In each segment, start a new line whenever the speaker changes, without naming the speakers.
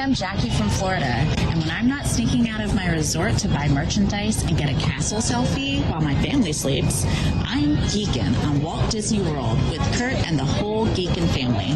I'm Jackie from Florida, and when I'm not sneaking out of my resort to buy merchandise and get a castle selfie while my family sleeps, I'm geeking on Walt Disney World with Kurt and the whole Geekin' family.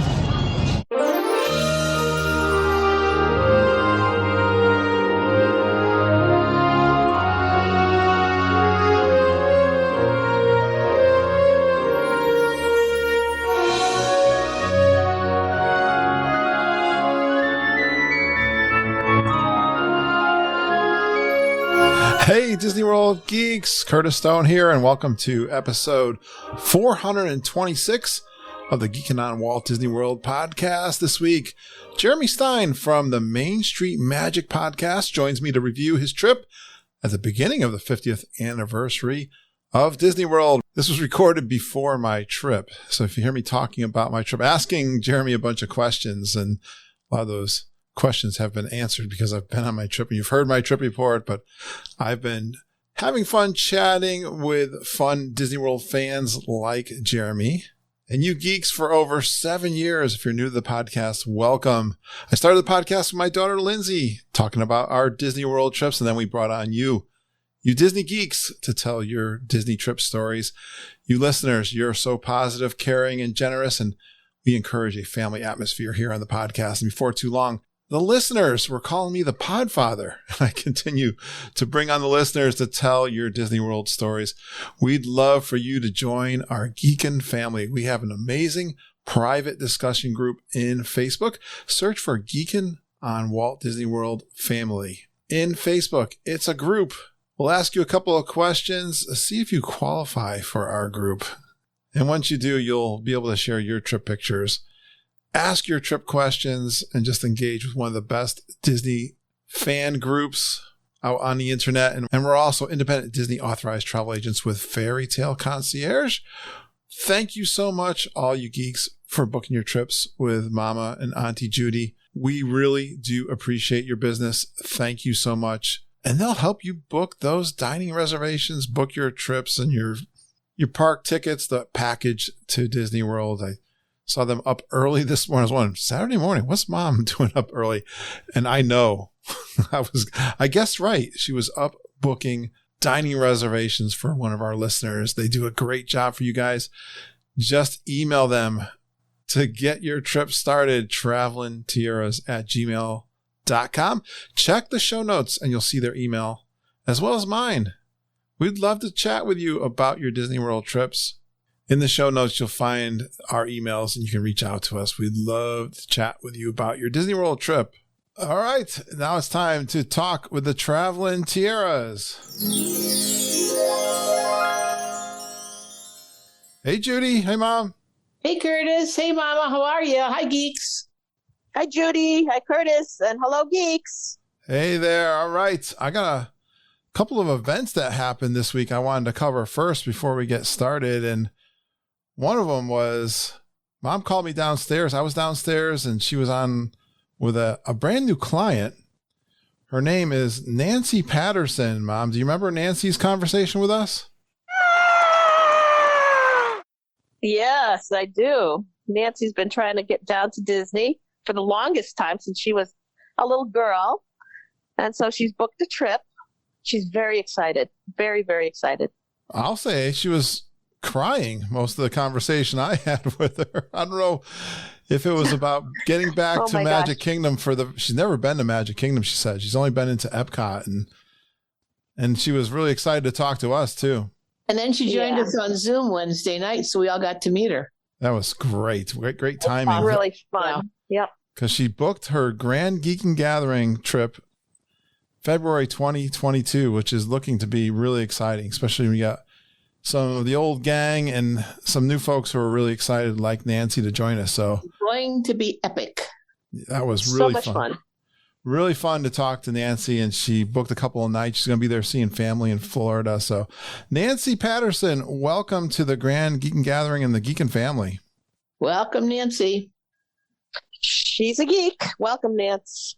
Hey, Disney World geeks, Curtis Stone here, and welcome to episode 426 of the Geekin' on Walt Disney World podcast. This week, Jeremy Stein from the Main Street Magic podcast joins me to review his trip at the beginning of the 50th anniversary of Disney World. This was recorded before my trip, so if you hear me talking about my trip, asking Jeremy a bunch of questions, and a lot of those questions have been answered because I've been on my trip and you've heard my trip report, but I've been having fun chatting with fun Disney World fans like Jeremy. And you geeks for over 7 years, if you're new to the podcast, welcome. I started the podcast with my daughter, Lindsay, talking about our Disney World trips, and then we brought on you Disney geeks, to tell your Disney trip stories. You listeners, you're so positive, caring, and generous, and we encourage a family atmosphere here on the podcast. And before too long, the listeners were calling me the Podfather, and I continue to bring on the listeners to tell your Disney World stories. We'd love for you to join our Geekin' family. We have an amazing private discussion group in Facebook. Search for Geekin' on Walt Disney World Family. In Facebook, it's a group. We'll ask you a couple of questions, see if you qualify for our group. And once you do, you'll be able to share your trip pictures, ask your trip questions, and just engage with one of the best Disney fan groups out on the internet. And we're also independent Disney authorized travel agents with Fairy Tale Concierge. Thank you so much, all you geeks, for booking your trips with Mama and Auntie Judy. We really do appreciate your business. Thank you so much. And they'll help you book those dining reservations, book your trips and your park tickets, the package to Disney World. I saw them up early this morning. I was wondering, Saturday morning, what's Mom doing up early? And I know, I guessed right. She was up booking dining reservations for one of our listeners. They do a great job for you guys. Just email them to get your trip started, travelingtiaras@gmail.com. Check the show notes and you'll see their email as well as mine. We'd love to chat with you about your Disney World trips. In the show notes, you'll find our emails and you can reach out to us. We'd love to chat with you about your Disney World trip. All right, now it's time to talk with the Traveling Tiaras. Hey, Judy. Hey, Mom.
Hey, Curtis. Hey, Mama. How are you? Hi, geeks.
Hi, Judy. Hi, Curtis. And hello, geeks.
Hey there. All right. I got a couple of events that happened this week I wanted to cover first before we get started. And one of them was Mom called me downstairs. I was downstairs and she was on with a brand new client. Her name is Nancy Patterson. Mom, do you remember Nancy's conversation with us?
Yes, I do. Nancy's been trying to get down to Disney for the longest time since she was a little girl. And so she's booked a trip. She's very excited. Very, very excited.
I'll say she was crying most of the conversation I had with her. I don't know if it was about getting back to Magic Kingdom she's never been to Magic Kingdom, she said. She's only been into Epcot, and she was really excited to talk to us too.
And then she joined us on Zoom Wednesday night, so we all got to meet her.
That was great. Great timing.
Really fun. Yep.
Because she booked her Grand Geekin' Gathering trip February 2022, which is looking to be really exciting, especially when we got some of the old gang and some new folks who are really excited, like Nancy, to join us. So
it's going to be epic.
That was really
so much fun.
Really fun to talk to Nancy, and she booked a couple of nights. She's going to be there seeing family in Florida. So Nancy Patterson, welcome to the Grand Geekin' Gathering and the Geekin' family.
Welcome, Nancy.
She's a geek. Welcome, Nancy.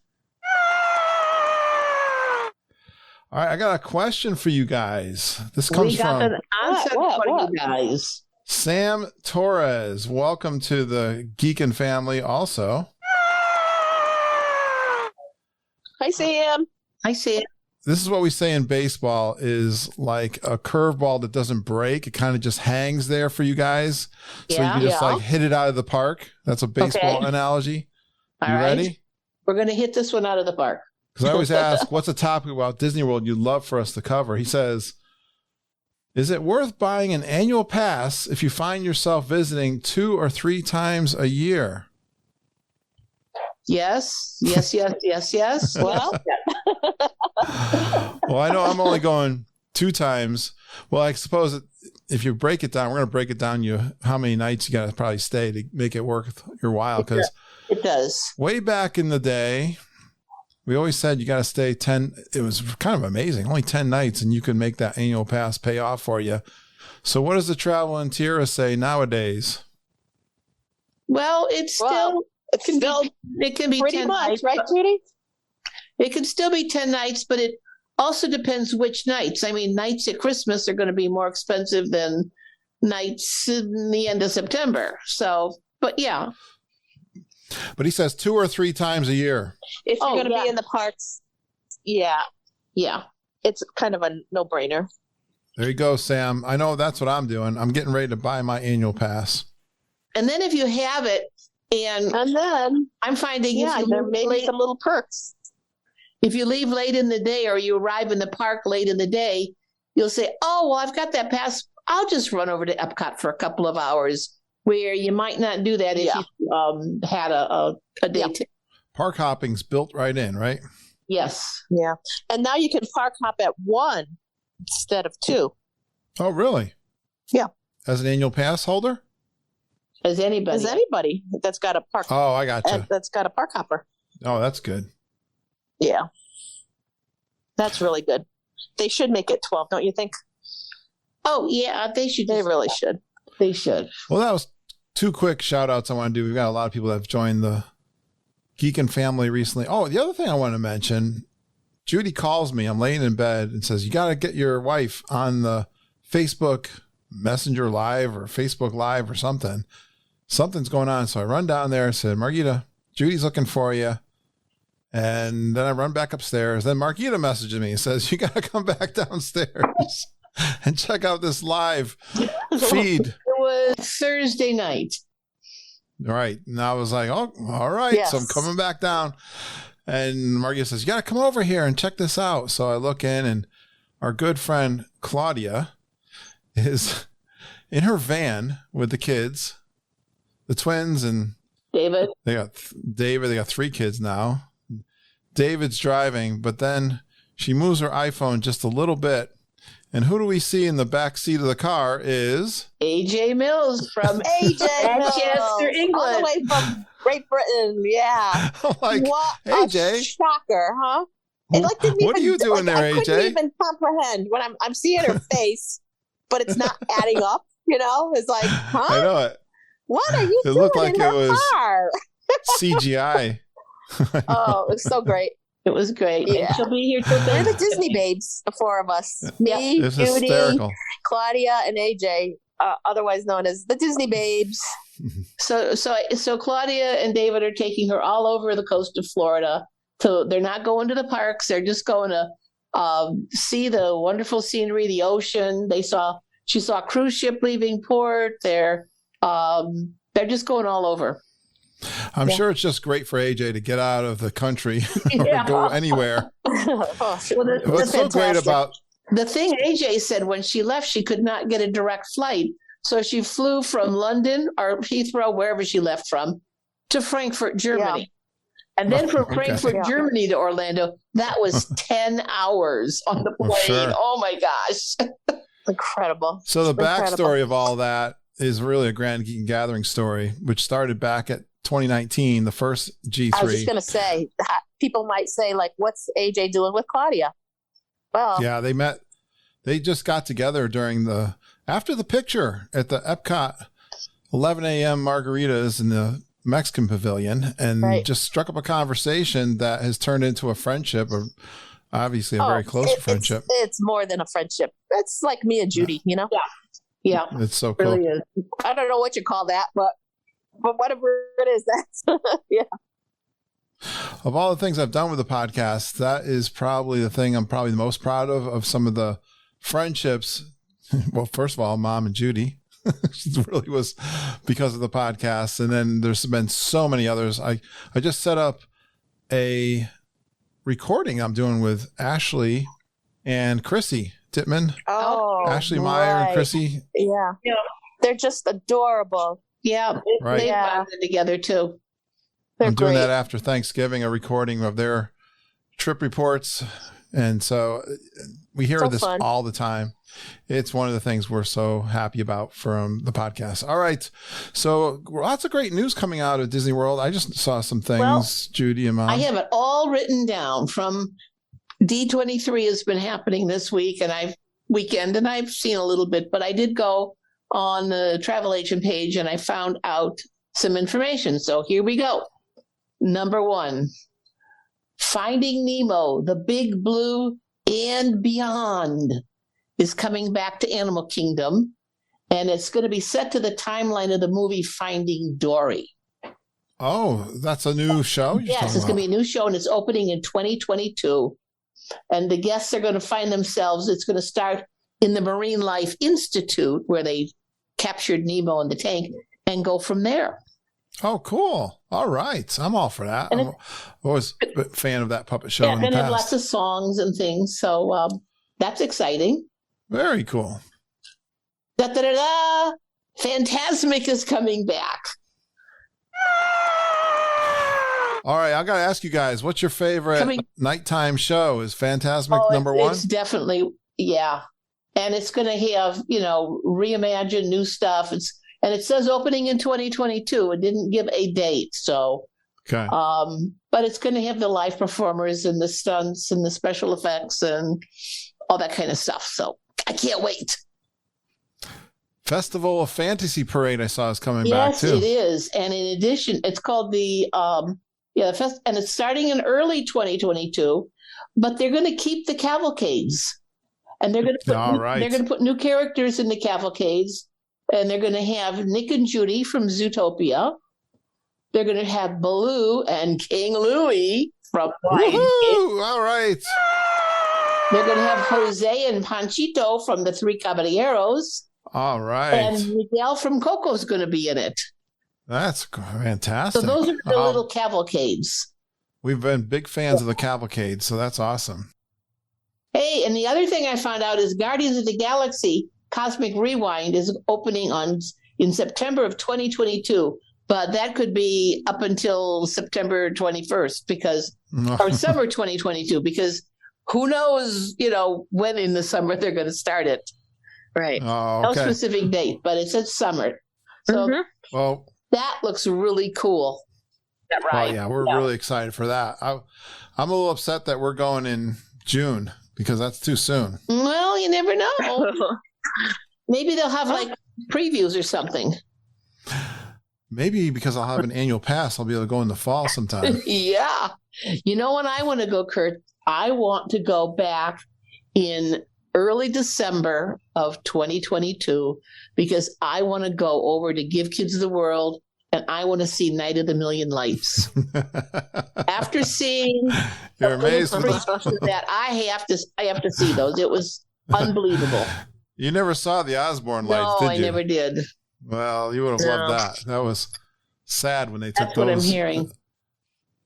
All right, I got a question for you guys. This comes from
an answer for you guys.
Sam Torres. Welcome to the Geekin' family also.
Hi, Sam.
I see it.
This is what we say in baseball is like a curveball that doesn't break. It kind of just hangs there for you guys. So you
Yeah.
can just like hit it out of the park. That's a baseball analogy.
All
You
right.
ready?
We're going to hit this one out of the park.
Because I always ask, what's a topic about Disney World you'd love for us to cover? He says, is it worth buying an annual pass if you find yourself visiting 2 or 3 times a year?
Yes.
Well,
Well, I know I'm only going 2 times. Well, I suppose if you break it down, we're going to break it down how many nights you got to probably stay to make it worth your while. Because
it does.
way back in the day, we always said you got to stay 10. It was kind of amazing. Only 10 nights and you can make that annual pass pay off for you. So what does the travel and Tierra say nowadays?
Well, it's still,
it can be
pretty
10
much,
nights, right, Judy?
It could still be 10 nights, but it also depends which nights. I mean, nights at Christmas are going to be more expensive than nights in the end of September. So, but yeah.
But he says 2 or 3 times a year.
If you're
Oh,
going to
yeah.
be in the parks, yeah, it's kind of a no-brainer.
There you go, Sam. I know that's what I'm doing. I'm getting ready to buy my annual pass.
And then if you have it, and
And then,
I'm finding
there may be some little perks.
if you leave late in the day or you arrive in the park late in the day, you'll say, oh, well, I've got that pass. I'll just run over to Epcot for a couple of hours, where you might not do that if you had a day.
Yeah.
Park hopping's built right in, right?
Yes.
Yeah. And now you can park hop at 1 instead of 2.
Oh, really?
Yeah.
As an annual pass holder?
As anybody.
As anybody that's got a park,
Oh, I got you.
that's got a park hopper.
Oh, that's good.
Yeah. That's really good. They should make it 12, don't you think?
Oh, yeah, they should.
They really should.
They should.
Well, that was 2 quick shout outs I want to do. We've got a lot of people that have joined the Geekin' family recently. Oh, the other thing I want to mention, Judy calls me. I'm laying in bed and says, you got to get your wife on the Facebook Messenger Live or Facebook Live or something. Something's going on. So I run down there and said, Margita, Judy's looking for you. And then I run back upstairs. Then Margita messages me and says, you got to come back downstairs and check out this live feed.
It was Thursday night.
Right. And I was like, oh, all right.
Yes.
So I'm coming back down. And Margita says, you got to come over here and check this out. So I look in, and our good friend Claudia is in her van with the kids, the twins, and
David.
they got David. They got 3 kids now. David's driving, but then she moves her iPhone just a little bit. And who do we see in the back seat of the car is
AJ Mills from
AJ
Manchester,
all
England.
the way from Great Britain. Yeah.
like,
What
AJ.
a shocker, huh? It like didn't
What are
even,
you doing there,
I
AJ?
couldn't even comprehend when I'm seeing her face, but it's not adding up. You know, it's like,
I
huh?
know it.
What are you
It
doing
looked like
in
it
her
was
car?
CGI.
Oh, it was so great.
It was great.
Yeah.
And she'll be here till
They're the
Thursday.
Disney babes, the 4 of us. Me,
It's
Judy,
hysterical.
Claudia, and AJ, otherwise known as the Disney babes.
So Claudia and David are taking her all over the coast of Florida. So they're not going to the parks. They're just going to see the wonderful scenery, the ocean. She saw a cruise ship leaving port. They're just going all over.
I'm sure it's just great for AJ to get out of the country
Yeah.
or go anywhere.
Oh,
Well,
What's so great about
the thing AJ said when she left, she could not get a direct flight. So she flew from London or Heathrow, wherever she left from, to Frankfurt, Germany. And then from
Okay.
Frankfurt,
Yeah.
Germany to Orlando, that was 10 hours on the plane.
Well, sure.
Oh my gosh.
incredible.
So the
Incredible.
backstory of all that is really a Grand Geek Gathering story, which started back at 2019, the first G3.
I was just going to say, people might say, like, what's AJ doing with Claudia? Well,
Yeah, they just got together after the picture at the Epcot 11 a.m. margaritas in the Mexican pavilion, and
Right.
just struck up a conversation that has turned into a friendship, or obviously a very close friendship.
It's more than a friendship. It's like me and Judy, you know?
Yeah,
It's so cool.
really is.
I don't know what you call that, but whatever it is, that's, yeah.
Of all the things I've done with the podcast, that is probably the thing I'm probably the most proud of some of the friendships. Well, first of all, Mom and Judy. It really was because of the podcast. And then there's been so many others. I just set up a recording I'm doing with Ashley and Chrissy Tittman.
Oh,
Ashley Meyer and Chrissy.
Yeah. They're just adorable.
Yeah,
Right.
they bonded together too.
They're
I'm doing
great.
that after Thanksgiving, a recording of their trip reports. And so we hear
So
this
fun.
all the time. It's one of the things we're so happy about from the podcast. All right. So lots of great news coming out of Disney World. I just saw some things,
Well,
Judy and Mom.
I have it all written down from D23 has been happening this week and I've seen a little bit, but I did go on the travel agent page and I found out some information. So here we go. Number 1, Finding Nemo, the Big Blue and Beyond is coming back to Animal Kingdom, and it's going to be set to the timeline of the movie Finding Dory.
Oh, that's a new show?
Yes, it's going to be a new show, and it's opening in 2022. And the guests are going to find themselves, it's going to start in the Marine Life Institute, where they captured Nemo in the tank, and go from there.
Oh, cool. All right. I'm all for that.
And
I'm always a fan of that puppet show
Yeah,
in the
going to have lots
past.
of songs and things, so that's exciting.
Very cool.
Da-da-da-da! Fantasmic is coming back.
All right. I got to ask you guys, what's your favorite nighttime show? Is Fantasmic number one?
It's definitely, yeah. And it's going to have, reimagined new stuff. And it says opening in 2022. It didn't give a date. So,
Okay.
but it's going to have the live performers and the stunts and the special effects and all that kind of stuff. So I can't wait.
Festival of Fantasy Parade I saw is coming back
Yes,
too.
it is. And in addition, it's called the and it's starting in early 2022, but they're going to keep the cavalcades. And they're going to they're going to put new characters in the cavalcades, and they're going to have Nick and Judy from Zootopia. They're going to have Baloo and King Louie from Lion King.
All right.
They're going to have Jose and Panchito from the Three Caballeros.
All right.
And Miguel from Coco's going to be in it.
That's fantastic.
So those are the little cavalcades.
We've been big fans of the cavalcade, so that's awesome.
Hey, and the other thing I found out is Guardians of the Galaxy Cosmic Rewind is opening in September of 2022, but that could be up until September 21st or summer 2022, because who knows, when in the summer they're going to start it.
Right.
Oh,
No
okay.
specific date, but it says summer. So
Well,
that looks really cool.
well, yeah, we're really excited for that. I'm a little upset that we're going in June because that's too soon.
Well, you never know. Maybe they'll have like previews or something.
Maybe because I'll have an annual pass, I'll be able to go in the fall sometime.
Yeah. You know when I want to go, Kurt? I want to go back in early December of 2022 because I want to go over to Give Kids the World and I want to see Night of the Million Lights. After seeing
You're amazed with
that, I have to see those. It was unbelievable.
You never saw the Osborne lights,
No,
did
I
you?
never did.
Well, you would have loved that. That was sad when they took
That's
those.
what I'm hearing.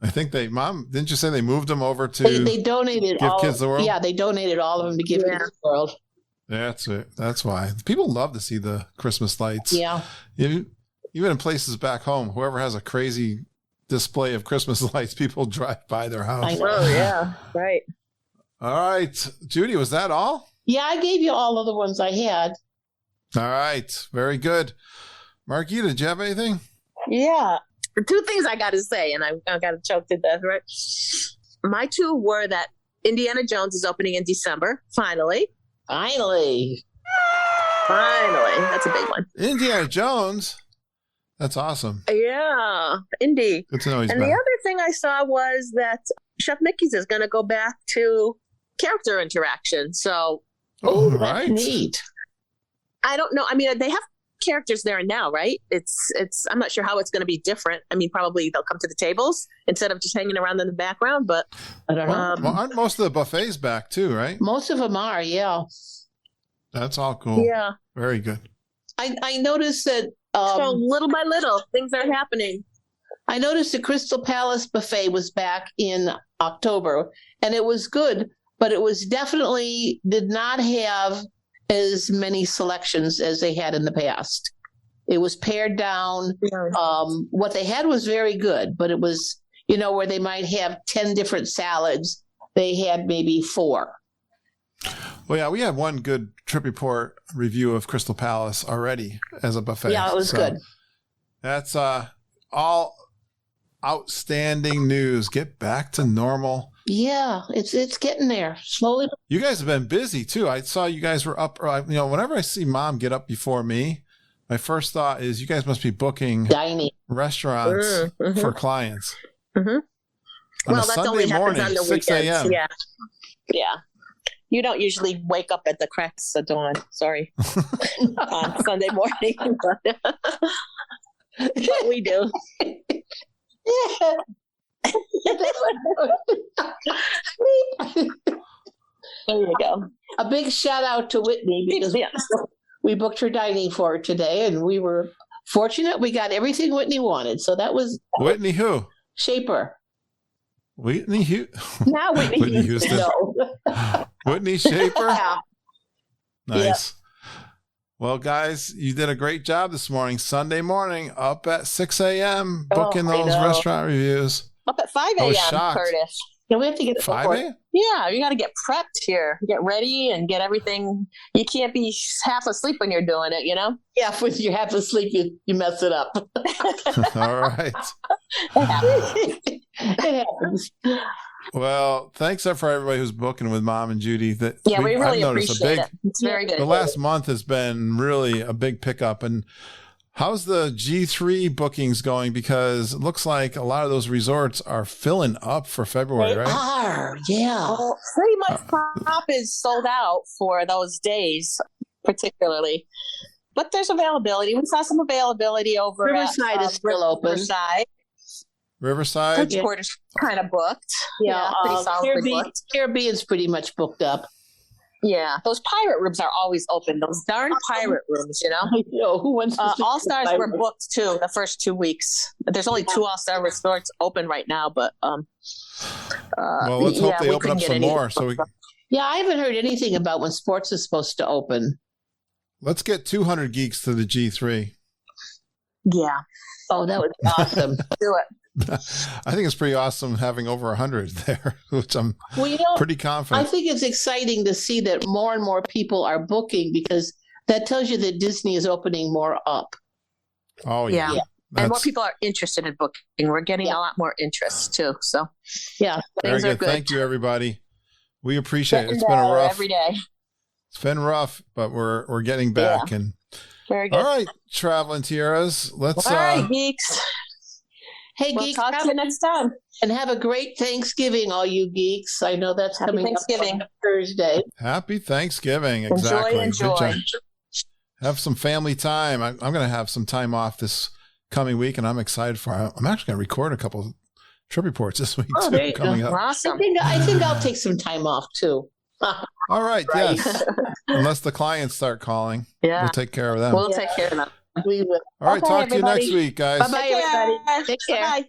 I think Mom, didn't you say they moved them over to
They donated
Give
all.
Kids the World?
Yeah, they donated all of them to Give Kids the World.
That's it. That's why. People love to see the Christmas lights.
Yeah.
Even in places back home, whoever has a crazy display of Christmas lights, people drive by their house.
I know.
Oh, yeah. Right.
All right. Judy, was that all?
Yeah, I gave you all of the ones I had.
All right. Very good. Marquita, did you have anything?
Yeah. Two things I got to say, and I got to choke to death, right? My two were that Indiana Jones is opening in December, finally.
Finally.
That's a big one.
Indiana Jones. That's awesome.
Yeah, Indy.
Good to know he's
And
back.
the other thing I saw was that Chef Mickey's is going to go back to character interaction. So
Oh,
That's
right.
neat.
I don't know. I mean, they have characters there and now, right? It's I'm not sure how it's going to be different. I mean, probably they'll come to the tables instead of just hanging around in the background, but
I don't know.
Well, aren't most of the buffets back too, right?
Most of them are, yeah.
That's all cool.
yeah.
Very good.
I noticed that.
So little by little, things are happening.
I noticed the Crystal Palace buffet was back in October, and it was good, but it was definitely did not have as many selections as they had in the past. It was pared down. What they had was very good, but it was, where they might have 10 different salads, they had maybe 4.
Well, yeah, we had one good trip report review of Crystal Palace already as a buffet.
Yeah, it was good.
That's all outstanding news. Get back to normal.
Yeah, it's getting there slowly.
You guys have been busy too. I saw you guys were up. Whenever I see Mom get up before me, my first thought is you guys must be booking
Dining
restaurants for clients.
Mm-hmm.
On
Well,
a
that's
Sunday
only
morning,
happens on the
6
weekends.
a.m.
Yeah. You don't usually wake up at the cracks of dawn. Sorry, on Sunday morning, but we do. There you go.
A big shout out to Whitney because we booked her dining for her today, and we were fortunate. We got everything Whitney wanted, so that was
Whitney who?
Shaper.
Whitney
Now
Whitney Houston.
No.
Whitney Shaper.
Yeah.
Nice. Well, guys, you did a great job this morning. Sunday morning, up at 6 a.m., booking those restaurant reviews.
Up at 5
I was
a.m.,
shocked.
Curtis.
Yeah, we have to get
5 a.m.?
Yeah, you got to get prepped here, get ready, and get everything. You can't be half asleep when you're doing it,
Yeah, when you're half asleep, you mess it up.
All right.
It happens.
Well, thanks for everybody who's booking with Mom and Judy.
Yeah, we really
I've noticed
appreciate it. It's very good.
The last month has been really a big pickup. And how's the G3 bookings going? Because it looks like a lot of those resorts are filling up for February,
They
right?
are, yeah.
Well, pretty much pop is sold out for those days, particularly. But there's availability. We saw some availability over
Riverside is still open.
Riverside?
Bridgeport's kind of booked.
Yeah,
pretty solidly booked.
Caribbean's pretty much booked up.
Yeah, those pirate rooms are always open. Those darn pirate rooms,
I know. Who wants to
All Stars were booked too the first 2 weeks. There's only 2 All Star resorts open right now, but
well, let's hope they
we
open
couldn't
up
get
some
any-
more. So
Yeah, I haven't heard anything about when sports is supposed to open.
let's get 200 geeks to the G3.
Yeah,
Oh, that would be awesome.
do it.
I think it's pretty awesome having over 100 there, which I'm
Well,
pretty
I
confident.
think it's exciting to see that more and more people are booking because that tells you that Disney is opening more up.
Oh, yeah.
Yeah. And more
That's
people are interested in booking. We're getting a lot more interest too. So
Yeah.
very
things are
good.
good.
Thank you, everybody. We appreciate it.
Getting
It's been a
better
rough.
every day.
It's been rough, but we're getting back. And
Very good.
all right, traveling tiaras. Let's
All right, geeks.
Hey,
We'll
geeks,
talk to you next time.
and have a great Thanksgiving, all you geeks. I know that's
Happy
coming
Thanksgiving.
up on Thursday.
happy Thanksgiving. Exactly.
Enjoy.
Good job. Have some family time. I'm going to have some time off this coming week, and I'm excited for it. I'm actually going to record a couple of trip reports this week
Oh, there
too,
you go.
coming up.
Awesome.
I think I'll take some time off too.
All right, yes. Unless the clients start calling,
Yeah.
we'll take care of them.
We'll take care of them.
We will.
All right,
Okay,
talk to you
everybody.
next week, guys.
Bye-bye, everybody. Take care.
Bye.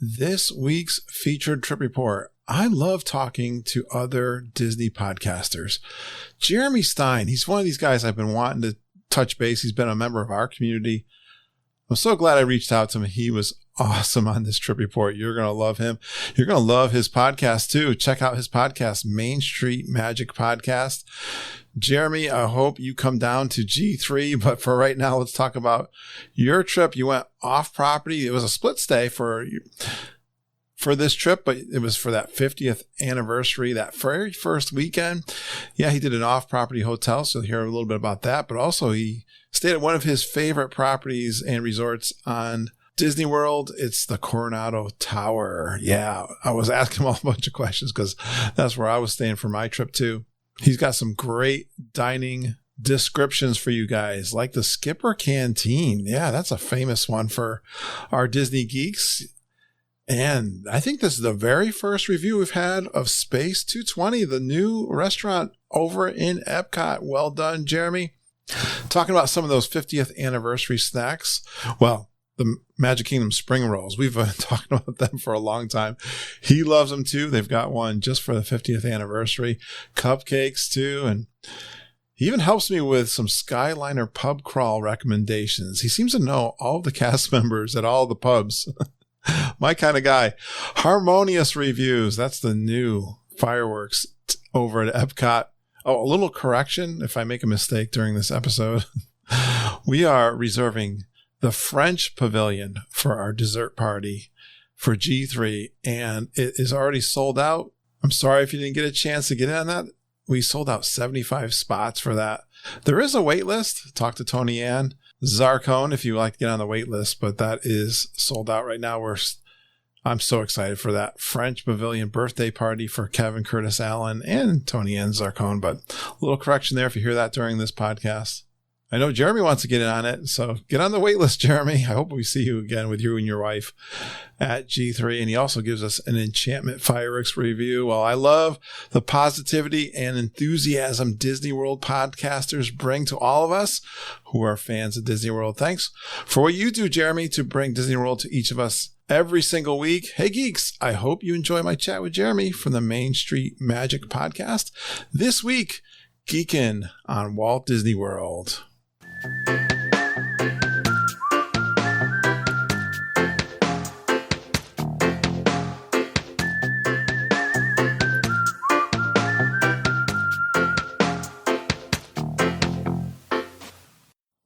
This week's featured trip report. I love talking to other Disney podcasters. Jeremy Stein, he's one of these guys I've been wanting to touch base. He's been a member of our community. I'm so glad I reached out to him. He was awesome on this trip report. You're going to love him. You're going to love his podcast too. Check out his podcast, Main Street Magic Podcast. Jeremy, I hope you come down to G3, but for right now, let's talk about your trip. You went off property. It was a split stay for this trip, but it was for that 50th anniversary, that very first weekend. Yeah, he did an off property hotel. So you'll hear a little bit about that, but also he stayed at one of his favorite properties and resorts on Disney World. It's the Coronado Tower. Yeah, I was asking him all a bunch of questions because that's where I was staying for my trip too. He's got some great dining descriptions for you guys, like the Skipper Canteen. Yeah, that's a famous one for our Disney geeks. And I think this is the very first review we've had of Space 220, the new restaurant over in Epcot. Well done, Jeremy. Talking about some of those 50th anniversary snacks. Well, the Magic Kingdom spring rolls. We've been talking about them for a long time. He loves them too. They've got one just for the 50th anniversary. Cupcakes too. And he even helps me with some Skyliner pub crawl recommendations. He seems to know all of the cast members at all the pubs. My kind of guy. Harmonious reviews. That's the new fireworks over at Epcot. Oh, a little correction if I make a mistake during this episode. We are reserving the French pavilion for our dessert party for G3, and it is already sold out. I'm sorry if you didn't get a chance to get in on that. We sold out 75 spots for that. There is a wait list. Talk to Tony Ann Zarcone if you like to get on the wait list, but that is sold out right now. I'm so excited for that French Pavilion birthday party for Kevin Curtis Allen and Tony Ann Zarcone. But a little correction there if you hear that during this podcast. I know Jeremy wants to get in on it, so get on the wait list, Jeremy. I hope we see you again with you and your wife at G3. And he also gives us an Enchantment fireworks review. Well, I love the positivity and enthusiasm Disney World podcasters bring to all of us who are fans of Disney World. Thanks for what you do, Jeremy, to bring Disney World to each of us every single week. Hey, geeks, I hope you enjoy my chat with Jeremy from the Main Street Magic podcast. This week, geeking on Walt Disney World.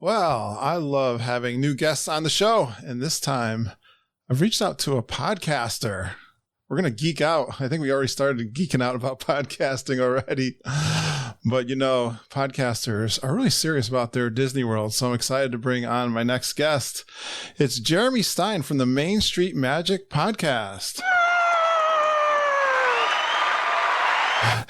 Well, I love having new guests on the show, and this time I've reached out to a podcaster. We're going to geek out. I think we already started geeking out about podcasting already. But, you know, podcasters are really serious about their Disney World, so I'm excited to bring on my next guest. It's Jeremy Stein from the Main Street Magic podcast.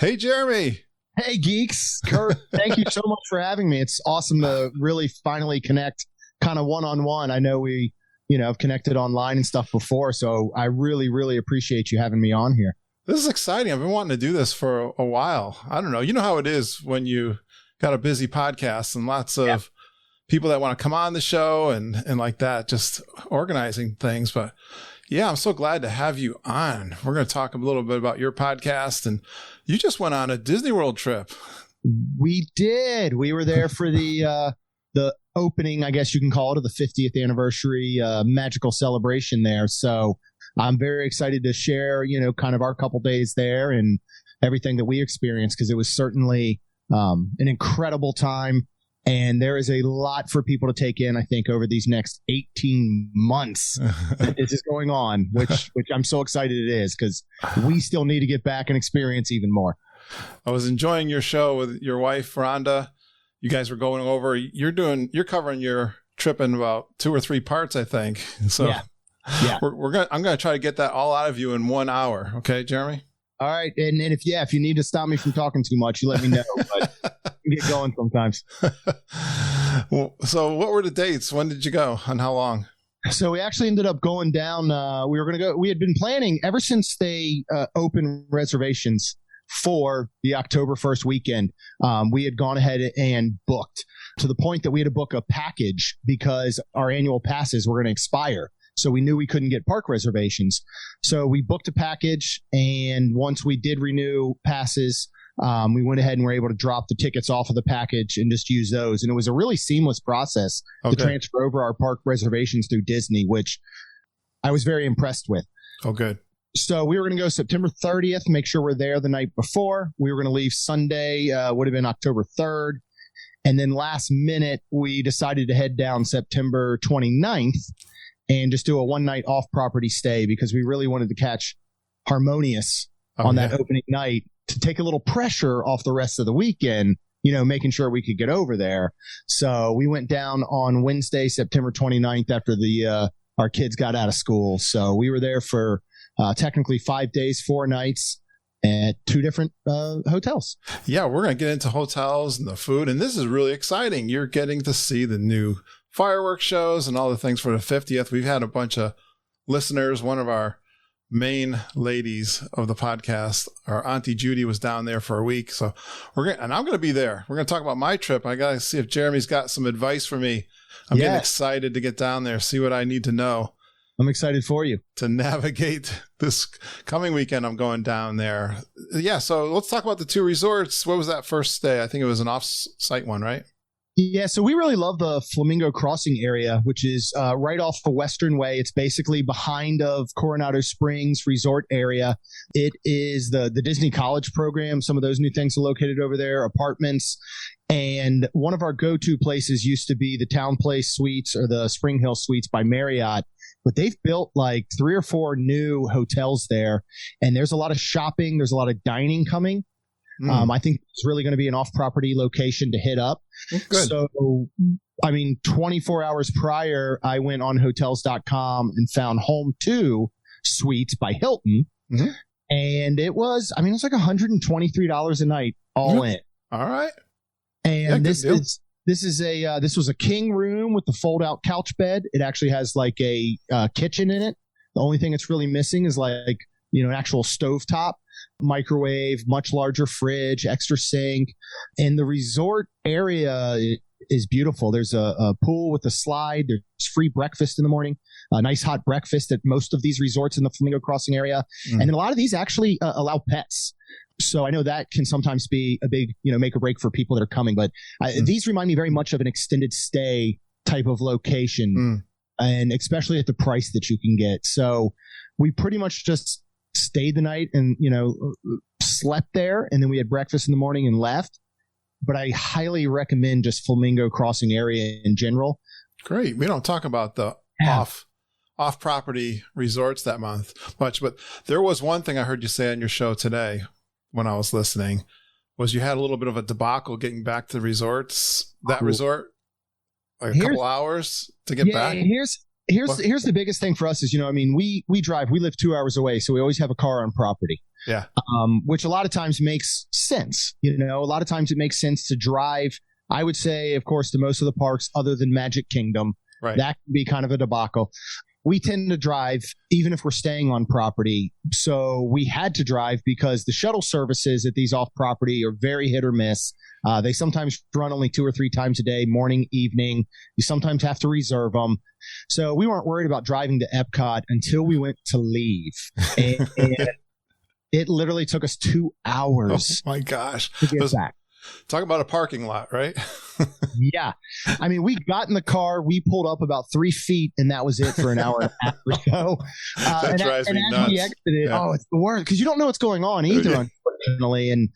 Hey, Jeremy.
Hey, geeks. Kurt, thank you so much for having me. It's awesome to really finally connect kind of one-on-one. I know we, have connected online and stuff before, so I really, really appreciate you having me on here.
This is exciting. I've been wanting to do this for a while. I don't know. You know how it is when you got a busy podcast and lots of people that want to come on the show and like that, just organizing things. But yeah, I'm so glad to have you on. We're going to talk a little bit about your podcast, and you just went on a Disney World trip.
We did. We were there for the opening, I guess you can call it, of the 50th anniversary magical celebration there. So I'm very excited to share, kind of our couple days there and everything that we experienced, because it was certainly an incredible time. And there is a lot for people to take in, I think, over these next 18 months that this is going on, which I'm so excited it is, because we still need to get back and experience even more.
I was enjoying your show with your wife, Rhonda. You guys were going over, you're covering your trip in about 2 or 3 parts, I think. So
yeah.
I'm going to try to get that all out of you in 1 hour. Okay, Jeremy?
All right. And if you need to stop me from talking too much, you let me know. But we get going sometimes.
Well, so what were the dates? When did you go and how long?
So we actually ended up going down. We had been planning ever since they opened reservations for the October 1st weekend. We had gone ahead and booked to the point that we had to book a package because our annual passes were going to expire. So we knew we couldn't get park reservations. So we booked a package, and once we did renew passes, we went ahead and were able to drop the tickets off of the package and just use those. And it was a really seamless process to transfer over our park reservations through Disney, which I was very impressed with.
Oh, good.
So we were going to go September 30th, make sure we're there the night before. We were going to leave Sunday, would have been October 3rd. And then last minute, we decided to head down September 29th and just do a one-night off-property stay, because we really wanted to catch Harmonious on that opening night to take a little pressure off the rest of the weekend, making sure we could get over there. So we went down on Wednesday, September 29th, after our kids got out of school. So we were there for technically 5 days, 4 nights. at 2 different hotels.
Yeah, we're going to get into hotels and the food, and this is really exciting. You're getting to see the new fireworks shows and all the things for the 50th. We've had a bunch of listeners. One of our main ladies of the podcast, our Auntie Judy, was down there for a week. So and I'm going to be there. We're going to talk about my trip. I got to see if Jeremy's got some advice for me. I'm getting excited to get down there, see what I need to know.
I'm excited for you
to navigate this coming weekend. I'm going down there. Yeah. So let's talk about the 2 resorts. What was that first stay? I think it was an off-site one, right?
Yeah. So we really love the Flamingo Crossing area, which is right off the Western Way. It's basically behind of Coronado Springs resort area. It is the Disney College program. Some of those new things are located over there, apartments. And one of our go-to places used to be the Town Place Suites or the Spring Hill Suites by Marriott. But they've built like 3 or 4 new hotels there, and there's a lot of shopping. There's a lot of dining coming. I think it's really going to be an off-property location to hit up.
Good.
So, 24 hours prior, I went on hotels.com and found Home 2 Suites by Hilton.
Mm-hmm.
And it was like $123 a night all in. All
right.
And this was a king room with the fold-out couch bed. It actually has like a kitchen in it. The only thing it's really missing is like, an actual stovetop, microwave, much larger fridge, extra sink. And the resort area is beautiful. There's a pool with a slide. There's free breakfast in the morning, a nice hot breakfast at most of these resorts in the Flamingo Crossing area. And then a lot of these actually allow pets. So I know that can sometimes be a big, make or break for people that are coming. But these remind me very much of an extended stay type of location, and especially at the price that you can get. So we pretty much just stayed the night and, slept there. And then we had breakfast in the morning and left. But I highly recommend just Flamingo Crossing area in general.
Great. We don't talk about the off-property resorts that much, but there was one thing I heard you say on your show today when I was listening, was you had a little bit of a debacle getting back to the resorts, resort, like a couple hours to get back.
Here's the biggest thing for us is, we drive, we live 2 hours away. So we always have a car on property.
Yeah.
Which a lot of times makes sense. A lot of times it makes sense to drive, I would say, of course, to most of the parks other than Magic Kingdom.
Right.
That can be kind of a debacle. We tend to drive even if we're staying on property. So we had to drive because the shuttle services at these off property are very hit or miss. They sometimes run only 2 or 3 times a day, morning, evening. You sometimes have to reserve them. So we weren't worried about driving to Epcot until we went to leave. And it literally took us 2 hours.
Oh my gosh.
To get back.
Talk about a parking lot, right?
Yeah. We got in the car, we pulled up about 3 feet, and that was it for an hour and a half or so.
That drives me nuts.
We exited, it's the worst, because you don't know what's going on either, unfortunately. And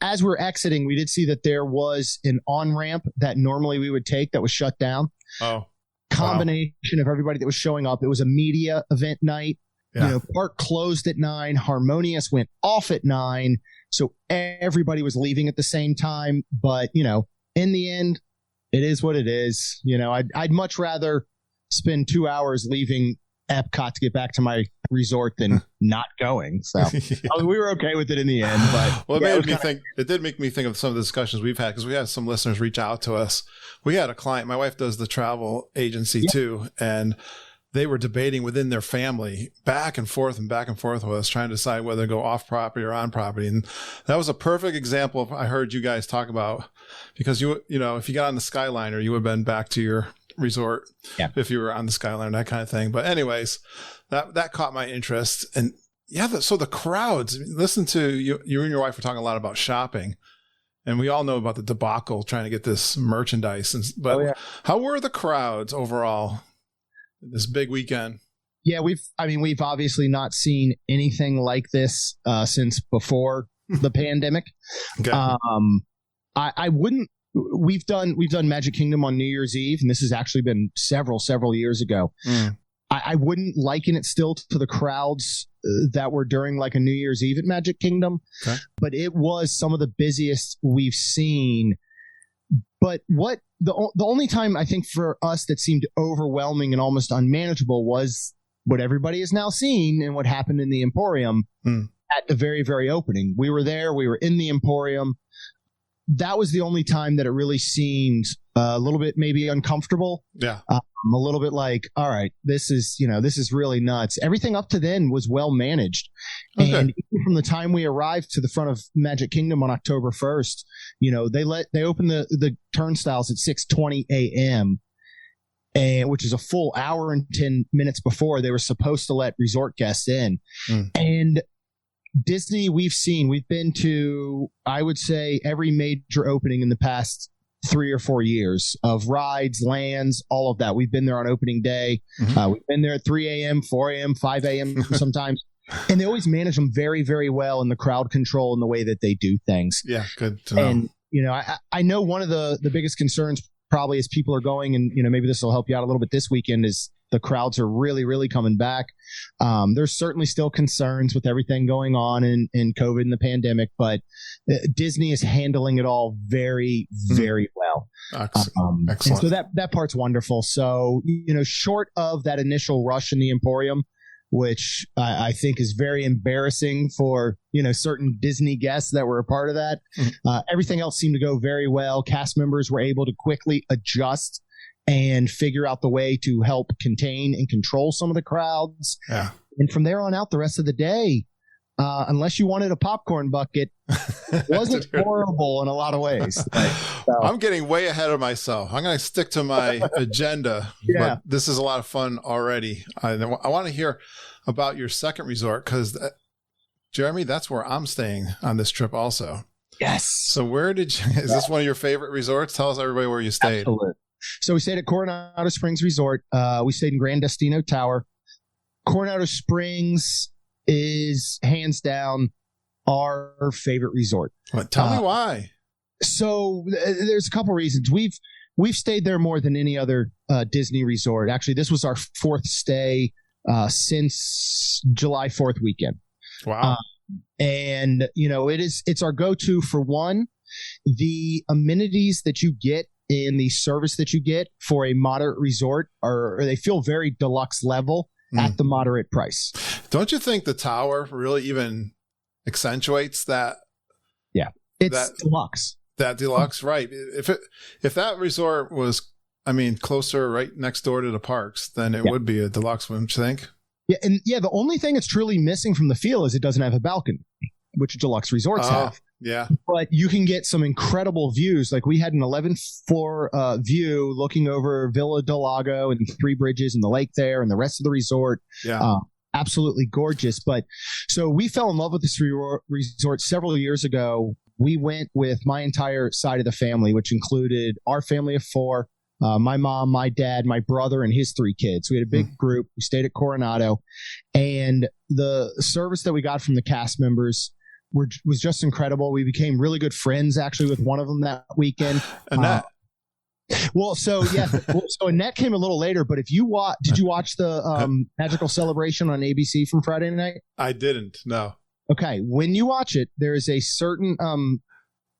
as we're exiting, we did see that there was an on-ramp that normally we would take that was shut down.
Oh.
Combination of everybody that was showing up. It was a media event night. Yeah. Park closed at 9. Harmonious went off at 9. So everybody was leaving at the same time. But, in the end, it is what it is. I'd much rather spend 2 hours leaving Epcot to get back to my resort than not going. So we were okay with it in the end. But
it did make me think of some of the discussions we've had, because we had some listeners reach out to us. We had a client, my wife does the travel agency too, and they were debating within their family back and forth with us, trying to decide whether to go off property or on property. And that was a perfect example of, I heard you guys talk about, because if you got on the Skyliner, you would have been back to your resort if you were on the Skyliner, that kind of thing. But anyways, that caught my interest. And so the crowds, listen to you and your wife were talking a lot about shopping. And we all know about the debacle trying to get this merchandise. But how were the crowds overall this big weekend?
Yeah, we've obviously not seen anything like this since before the pandemic.
Okay.
I wouldn't. We've done Magic Kingdom on New Year's Eve, and this has actually been several years ago. I wouldn't liken it still to the crowds that were during like a New Year's Eve at Magic Kingdom, but it was some of the busiest we've seen. But the only time I think for us that seemed overwhelming and almost unmanageable was what everybody has now seen and what happened in the Emporium at the very, very opening. We were there. We were in the Emporium. That was the only time that it really seemed a little bit maybe uncomfortable.
Yeah.
A little bit like, all right, this is really nuts. Everything up to then was well managed.
Okay.
And even from the time we arrived to the front of Magic Kingdom on October 1st, they opened the turnstiles at 6:20 a.m. and which is a full hour and 10 minutes before they were supposed to let resort guests in. And Disney, we've been to, I would say, every major opening in the past 3 or 4 years of rides, lands, all of that. We've been there on opening day. We've been there at 3 a.m., 4 a.m., 5 a.m. sometimes. And they always manage them very, very well in the crowd control and the way that they do things.
Yeah, good to know.
And, I know one of the biggest concerns probably as people are going, and, maybe this will help you out a little bit this weekend, is the crowds are really, really coming back. There's certainly still concerns with everything going on in COVID and the pandemic, but Disney is handling it all very, very well.
Excellent.
And so that part's wonderful. So, short of that initial rush in the Emporium, which I think is very embarrassing for, certain Disney guests that were a part of that. Everything else seemed to go very well. Cast members were able to quickly adjust and figure out the way to help contain and control some of the crowds.
Yeah.
And from there on out, the rest of the day, unless you wanted a popcorn bucket, wasn't horrible in a lot of ways. So.
I'm getting way ahead of myself. I'm going to stick to my agenda.
Yeah.
But this is a lot of fun already. I want to hear about your second resort because, Jeremy, that's where I'm staying on this trip also.
Yes.
So is this one of your favorite resorts? Tell us, everybody, where you stayed.
Absolutely. So we stayed at Coronado Springs Resort. We stayed in Grand Destino Tower. Coronado Springs is hands down our favorite resort.
Well, tell me why.
So there's a couple reasons. We've stayed there more than any other Disney resort. Actually, this was our fourth stay since July 4th weekend.
Wow.
And it's our go-to for one, the amenities that you get and the service that you get for a moderate resort they feel very deluxe level at the moderate price.
Don't you think the tower really even accentuates that?
Yeah, it's deluxe.
That deluxe, right? If that resort was, closer right next door to the parks, then it would be a deluxe, wouldn't you think?
Yeah, and the only thing it's truly missing from the feel is it doesn't have a balcony, which deluxe resorts have.
Yeah.
But you can get some incredible views. Like we had an 11th floor view looking over Villa del Lago and Three Bridges and the lake there and the rest of the resort.
Yeah.
Absolutely gorgeous. But so we fell in love with this resort several years ago. We went with my entire side of the family, which included our family of four, my mom, my dad, my brother, and his 3 kids. We had a big group. We stayed at Coronado. And the service that we got from the cast members was just incredible. We became really good friends, actually, with one of them that weekend.
Annette.
So Annette came a little later, but did you watch the Magical Celebration on ABC from Friday night?
I didn't, no.
Okay. When you watch it, there is a certain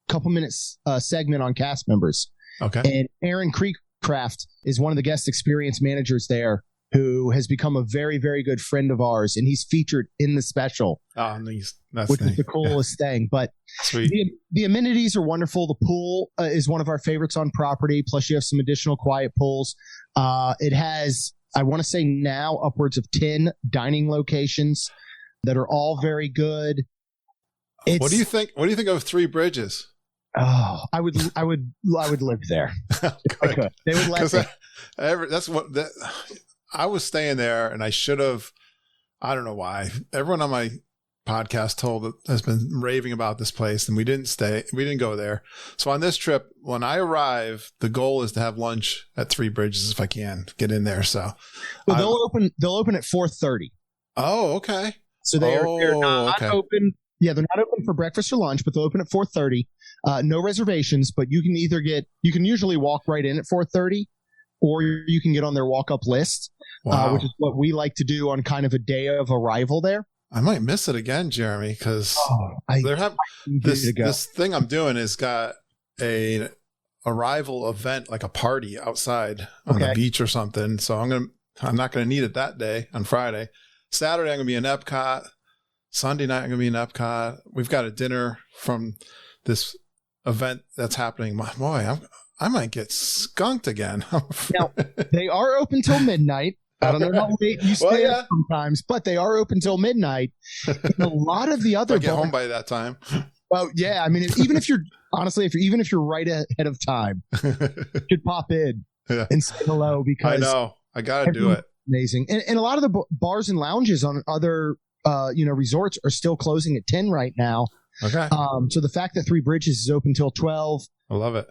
couple minutes segment on cast members. Okay. And Aaron Creecraft is one of the guest experience managers there, who has become a very, very good friend of ours, and he's featured in the special. Oh, nice. Which is the coolest thing. But the amenities are wonderful. The pool is one of our favorites on property. Plus, you have some additional quiet pools. It has, I want to say now, upwards of 10 dining locations that are all very good. What do you think? What do you think of Three Bridges? Oh, I would live there. If I could. They would let me. I was staying there, and I should have. I don't know why. Everyone on my podcast has been raving about this place, and we didn't stay. We didn't go there. So on this trip, when I arrive, the goal is to have lunch at Three Bridges if I can get in there. So they'll open at 4:30. Oh, okay. So they're not open. Yeah, they're not open for breakfast or lunch, but they'll open at 4:30. No reservations, but you can usually walk right in at 4:30, or you can get on their walk-up list, which is what we like to do on kind of a day of arrival there. I might miss it again, Jeremy, because this thing I'm doing has got a arrival event, like a party outside on the beach or something. So I'm not gonna need it that day on Friday. Saturday I'm gonna be in Epcot.
Sunday night I'm going to be in Epcot. We've got a dinner from this event that's happening. Boy, I might get skunked again.
Now, they are open till midnight. I don't know how late you stay up sometimes, but they are open till midnight. And a lot of the other
I get home by that time.
Well, yeah. I mean, even if you're right ahead of time, you should pop in and say hello because
I know I got to do it.
Amazing. And a lot of the bars and lounges on other, resorts are still closing at 10 right now.
Okay.
So the fact that Three Bridges is open till 12.
I love it.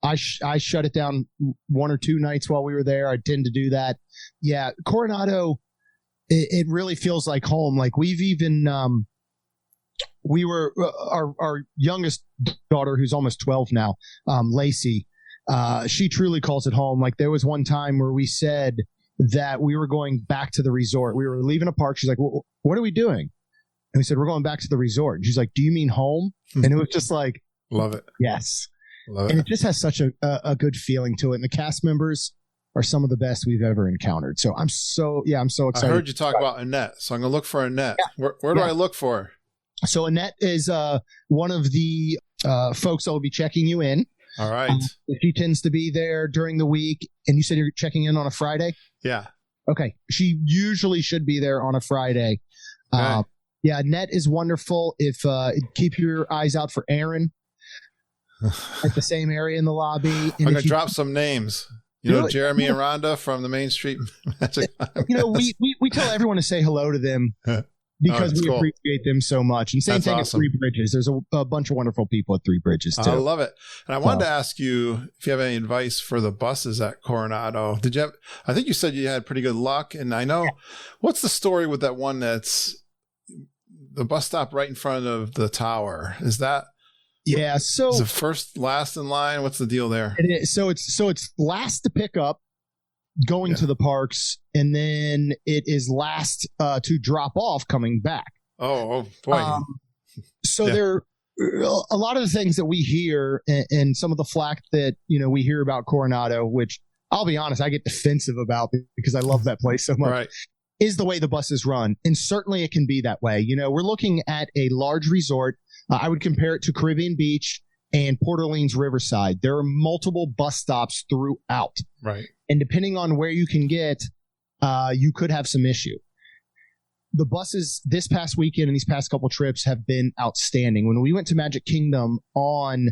I shut it down one or two nights while we were there. I tend to do that. Yeah. Coronado, it really feels like home. Like we've even, our youngest daughter, who's almost 12 now, Lacey, she truly calls it home. Like there was one time where we said that we were going back to the resort. We were leaving a park. She's like, well, what are we doing? And we said, we're going back to the resort. And she's like, do you mean home? And it was just like,
love it.
Yes.
Love
and
it.
it just has such a good feeling to it. And the cast members are some of the best we've ever encountered. So I'm so excited.
I heard you talk about Annette. So I'm going to look for Annette. Yeah. Where do I look for her?
So Annette is one of the folks that will be checking you in.
All right.
She tends to be there during the week. And you said you're checking in on a Friday?
Yeah.
Okay. She usually should be there on a Friday.
Okay.
Yeah, Annette is wonderful. If keep your eyes out for Aaron at the same area in the lobby. And
I'm going to drop some names. Jeremy and Rhonda from the Main Street Magic.
We tell everyone to say hello to them because we appreciate them so much. And same thing at Three Bridges. There's a bunch of wonderful people at Three Bridges too.
I love it. And I wanted to ask you if you have any advice for the buses at Coronado. I think you said you had pretty good luck. And I know, what's the story with that one that's the bus stop right in front of the tower? Is that?
Yeah, so
is it last in line? What's the deal there?
It is. So it's last to pick up going to the parks, and then it is last to drop off coming back.
Oh boy.
There a lot of the things that we hear and some of the flack that we hear about Coronado, which I'll be honest, I get defensive about because I love that place so much.
Right.
Is the way the buses run. And certainly it can be that way. We're looking at a large resort. I would compare it to Caribbean Beach and Port Orleans Riverside. There are multiple bus stops throughout.
Right.
And depending on where you can get, you could have some issue. The buses this past weekend and these past couple trips have been outstanding. When we went to Magic Kingdom on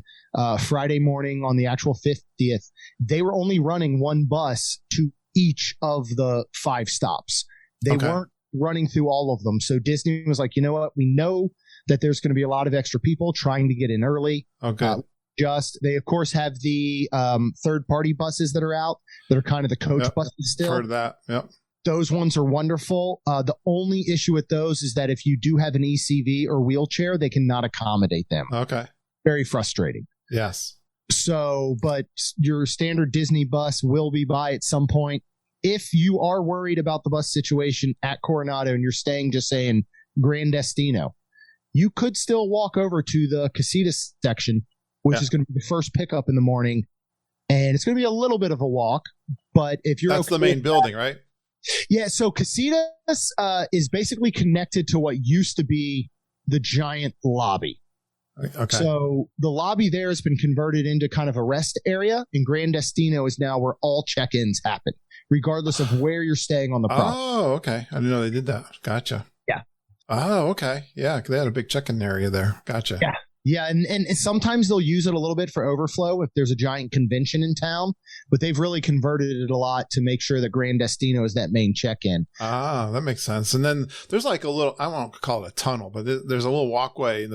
Friday morning on the actual 50th, they were only running one bus to each of the 5 stops. They weren't running through all of them. So Disney was like, you know what? We know that there's going to be a lot of extra people trying to get in early.
Okay.
They, of course, have the third-party buses that are out that are kind of the coach buses still.
Heard of that. Yep.
Those ones are wonderful. The only issue with those is that if you do have an ECV or wheelchair, they cannot accommodate them.
Okay.
Very frustrating.
Yes.
So, but your standard Disney bus will be by at some point. If you are worried about the bus situation at Coronado and you're staying, just saying Grand Destino, you could still walk over to the Casitas section, which is going to be the first pickup in the morning. And it's going to be a little bit of a walk, but if you're
That's the main building, right?
Yeah. So Casitas is basically connected to what used to be the giant lobby.
Okay.
So the lobby there has been converted into kind of a rest area, and Grand Destino is now where all check-ins happen, regardless of where you're staying on the property.
Oh, okay. I didn't know they did that. Gotcha.
Yeah.
Oh, okay. Yeah, they had a big check-in area there. Gotcha.
Yeah. Yeah, and sometimes they'll use it a little bit for overflow if there's a giant convention in town, but they've really converted it a lot to make sure that Grand Destino is that main check-in.
Ah, that makes sense. And then there's like a little, I won't call it a tunnel, but there's a little walkway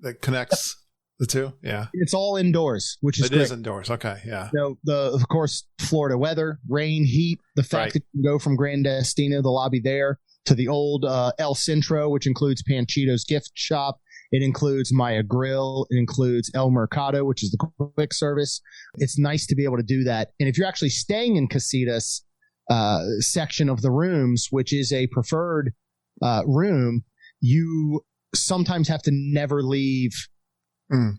that connects the two. Yeah.
It's all indoors, which is great.
It is indoors. Okay, yeah.
Of course, Florida weather, rain, heat, the fact that you can go from Grand Destino, the lobby there, to the old El Centro, which includes Panchito's gift shop. It includes Maya Grill. It includes El Mercado, which is the quick service. It's nice to be able to do that. And if you're actually staying in Casitas section of the rooms, which is a preferred room, you sometimes have to never leave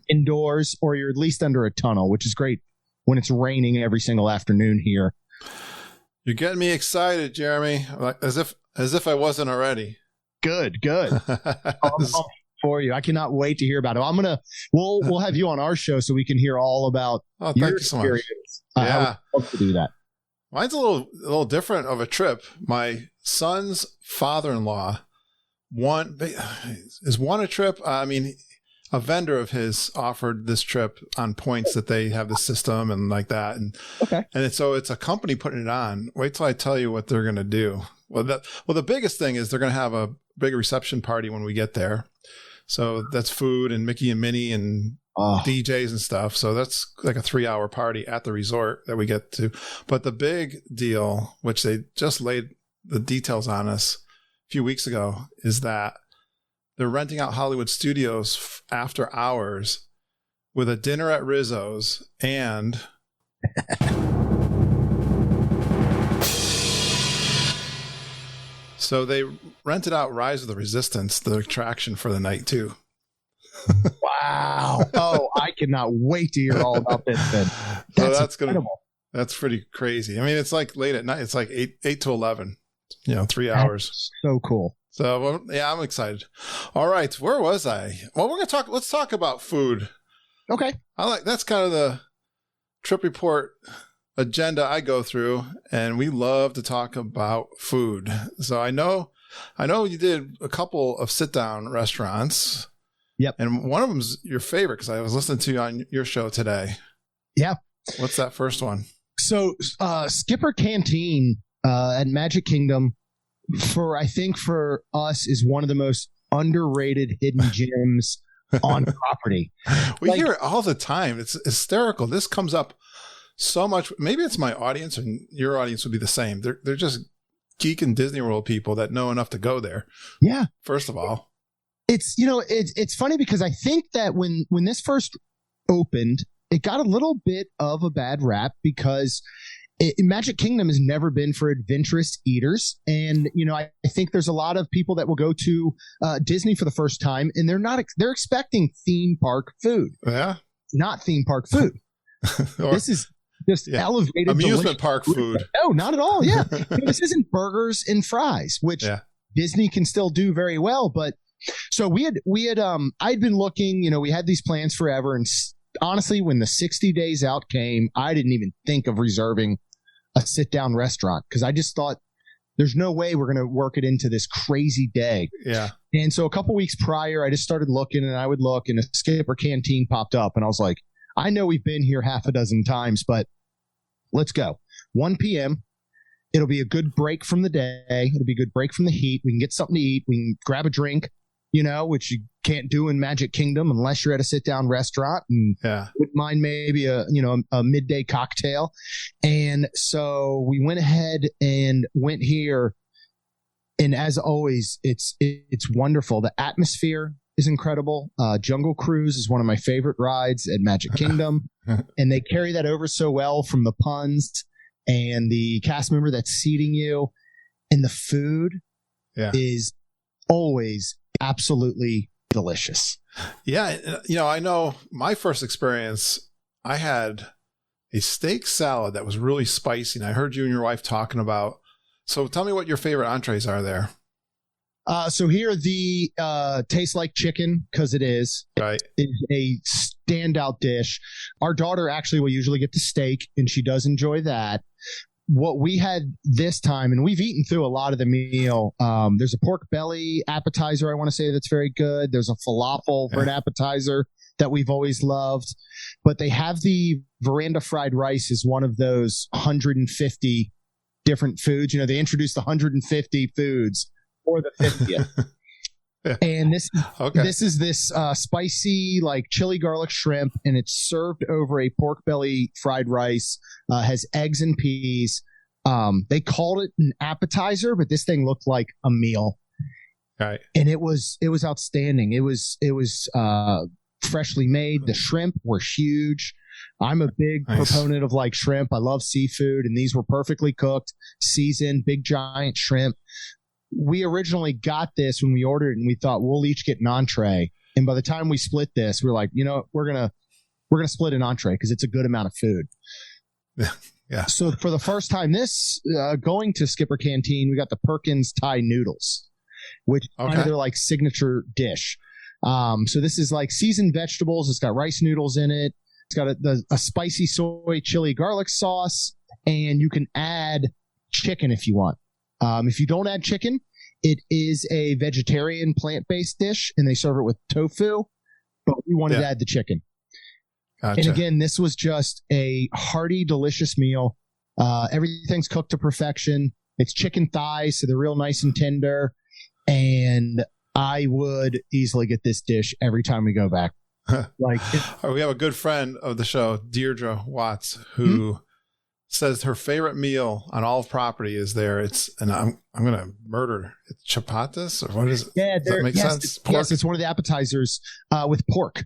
indoors, or you're at least under a tunnel, which is great when it's raining every single afternoon here.
You're getting me excited, Jeremy, as if I wasn't already.
Good. I'm for you. I cannot wait to hear about it. We'll have you on our show so we can hear all about
Oh,
your
thank you so much.
experience.
Yeah.
I would love to do that.
Mine's a little different of a trip. My son's father-in-law won a trip. I mean, a vendor of his offered this trip on points that they have the system and like that. And
Okay.
And so it's a company putting it on. Wait till I tell you what they're going to do. Well, the biggest thing is they're going to have a big reception party when we get there. So that's food and Mickey and Minnie and DJs and stuff. So that's like a 3-hour party at the resort that we get to. But the big deal, which they just laid the details on us a few weeks ago, is that they're renting out Hollywood Studios after hours with a dinner at Rizzo's and so they rented out Rise of the Resistance, the attraction for the night too.
Wow. Oh, I cannot wait to hear all about this then.
That's
incredible.
That's pretty crazy. I mean, it's like late at night. It's like 8 to 11, 3 hours.
That's so cool.
So, well, yeah, I'm excited. All right. Where was I? Well, let's talk about food.
Okay.
That's kind of the trip report agenda I go through, and we love to talk about food. So I know you did a couple of sit down restaurants.
Yep.
And one of them's your favorite because I was listening to you on your show today.
Yeah.
What's that first one?
So Skipper Canteen at Magic Kingdom, I think for us, is one of the most underrated hidden gems on property.
We hear it all the time. It's hysterical. This comes up so much. Maybe it's my audience and your audience would be the same. They're just geek and Disney World people that know enough to go there.
Yeah.
First of all.
It's funny because I think that when this first opened, it got a little bit of a bad rap because Magic Kingdom has never been for adventurous eaters. And, I think there's a lot of people that will go to Disney for the first time and they're expecting theme park food.
Yeah.
Not theme park food. This is just elevated
amusement park food.
No, not at all. Yeah. This isn't burgers and fries, which Disney can still do very well. But so I'd been looking, we had these plans forever. And honestly, when the 60 days out came, I didn't even think of reserving a sit down restaurant because I just thought there's no way we're going to work it into this crazy day.
Yeah.
And so a couple weeks prior, I just started looking and I would look and a Skipper Canteen popped up and I was like, I know we've been here half a dozen times, but let's go. 1 p.m. It'll be a good break from the day. It'll be a good break from the heat. We can get something to eat. We can grab a drink, which you can't do in Magic Kingdom unless you're at a sit-down restaurant. And wouldn't mind maybe a midday cocktail. And so we went ahead and went here. And as always, it's wonderful. The atmosphere is incredible. Jungle Cruise is one of my favorite rides at Magic Kingdom. And they carry that over so well from the puns and the cast member that's seating you. And the food is always absolutely delicious.
Yeah. I know my first experience, I had a steak salad that was really spicy. And I heard you and your wife talking about. So tell me what your favorite entrees are there.
So here the tastes like chicken because it is.
Right.
It's a standout dish. Our daughter actually will usually get the steak and she does enjoy that. What we had this time, and we've eaten through a lot of the meal, there's a pork belly appetizer, I want to say, that's very good. There's a falafel for an appetizer that we've always loved. But they have the veranda fried rice as one of those 150 different foods. They introduced the 150 foods for the 50th. And this is spicy like chili garlic shrimp, and it's served over a pork belly fried rice, has eggs and peas. They called it an appetizer, but this thing looked like a meal.
Right.
And it was outstanding. It was freshly made. The shrimp were huge. I'm a big proponent of like shrimp. I love seafood, and these were perfectly cooked, seasoned, big giant shrimp. We originally got this when we ordered it, and we thought we'll each get an entree. And by the time we split this, we're like, we're gonna split an entree because it's a good amount of food.
Yeah.
So for the first time, going to Skipper Canteen, we got the Perkins Thai noodles, which is kind of their like signature dish. So this is like seasoned vegetables. It's got rice noodles in it. It's got a spicy soy chili garlic sauce, and you can add chicken if you want. If you don't add chicken, it is a vegetarian plant-based dish, and they serve it with tofu, but we wanted to add the chicken. Gotcha. And again, this was just a hearty, delicious meal. Everything's cooked to perfection. It's chicken thighs, so they're real nice and tender. And I would easily get this dish every time we go back. We have a good friend of the show, Deirdre Watts, who says her favorite meal on all of property is there. And I'm going to murder it. Chapatas, or what is it? Yeah, does that make sense? Pork? Yes, it's one of the appetizers with pork.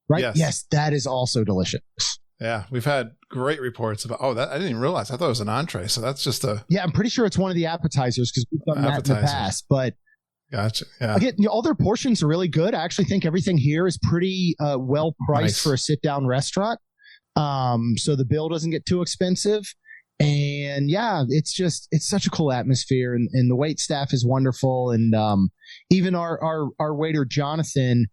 Right? Yes, that is also delicious. Yeah, we've had great reports about. That I didn't even realize. I thought it was an entree. So that's just a. Yeah, I'm pretty sure it's one of the appetizers because we've done that in the past. But gotcha. Yeah. Again, all their portions are really good. I actually think everything here is pretty well priced for a sit down restaurant. So the bill doesn't get too expensive. And yeah, it's such a cool atmosphere, and the wait staff is wonderful. And even our waiter Jonathan,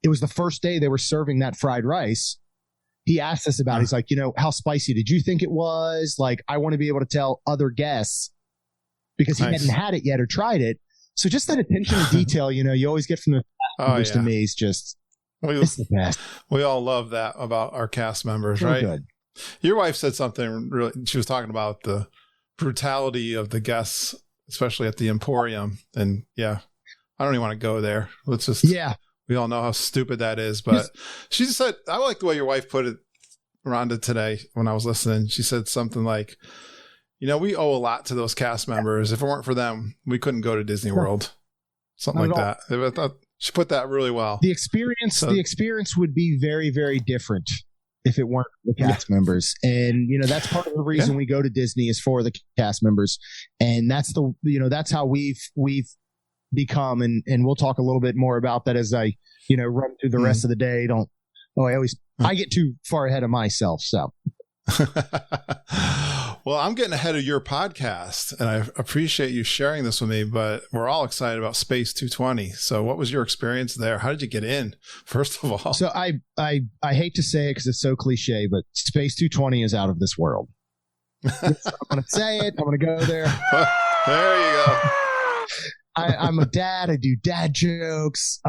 it was the first day they were serving that fried rice. He asked us about it. He's like, how spicy did you think it was? Like, I want to be able to tell other guests because he hadn't had it yet or tried it. So just that attention to detail, you always get from the cast members to me is just, it's the best. We all love that about our cast members, right? Good. Your wife said something really, she was talking about the brutality of the guests, especially at the Emporium. And I don't even want to go there. Let's just, we all know how stupid that is. But she just said, I like the way your wife put it, Rhonda, today when I was listening. She said something like, we owe a lot to those cast members. If it weren't for them, we couldn't go to Disney World. Something like that. I thought she put that really well. The experience would be very, very different if it weren't the cast members. And, that's part of the reason we go to Disney is for the cast members. And that's that's how we've become. And we'll talk a little bit more about that as I, run through the rest of the day. I get too far ahead of myself. So. Well, I'm getting ahead of your podcast, and I appreciate you sharing this with me, but we're all excited about Space 220. So what was your experience there? How did you get in, first of all? So I hate to say it because it's so cliche, but Space 220 is out of this world. I'm going to say it. I'm going to go there. There you go. I'm a dad. I do dad jokes.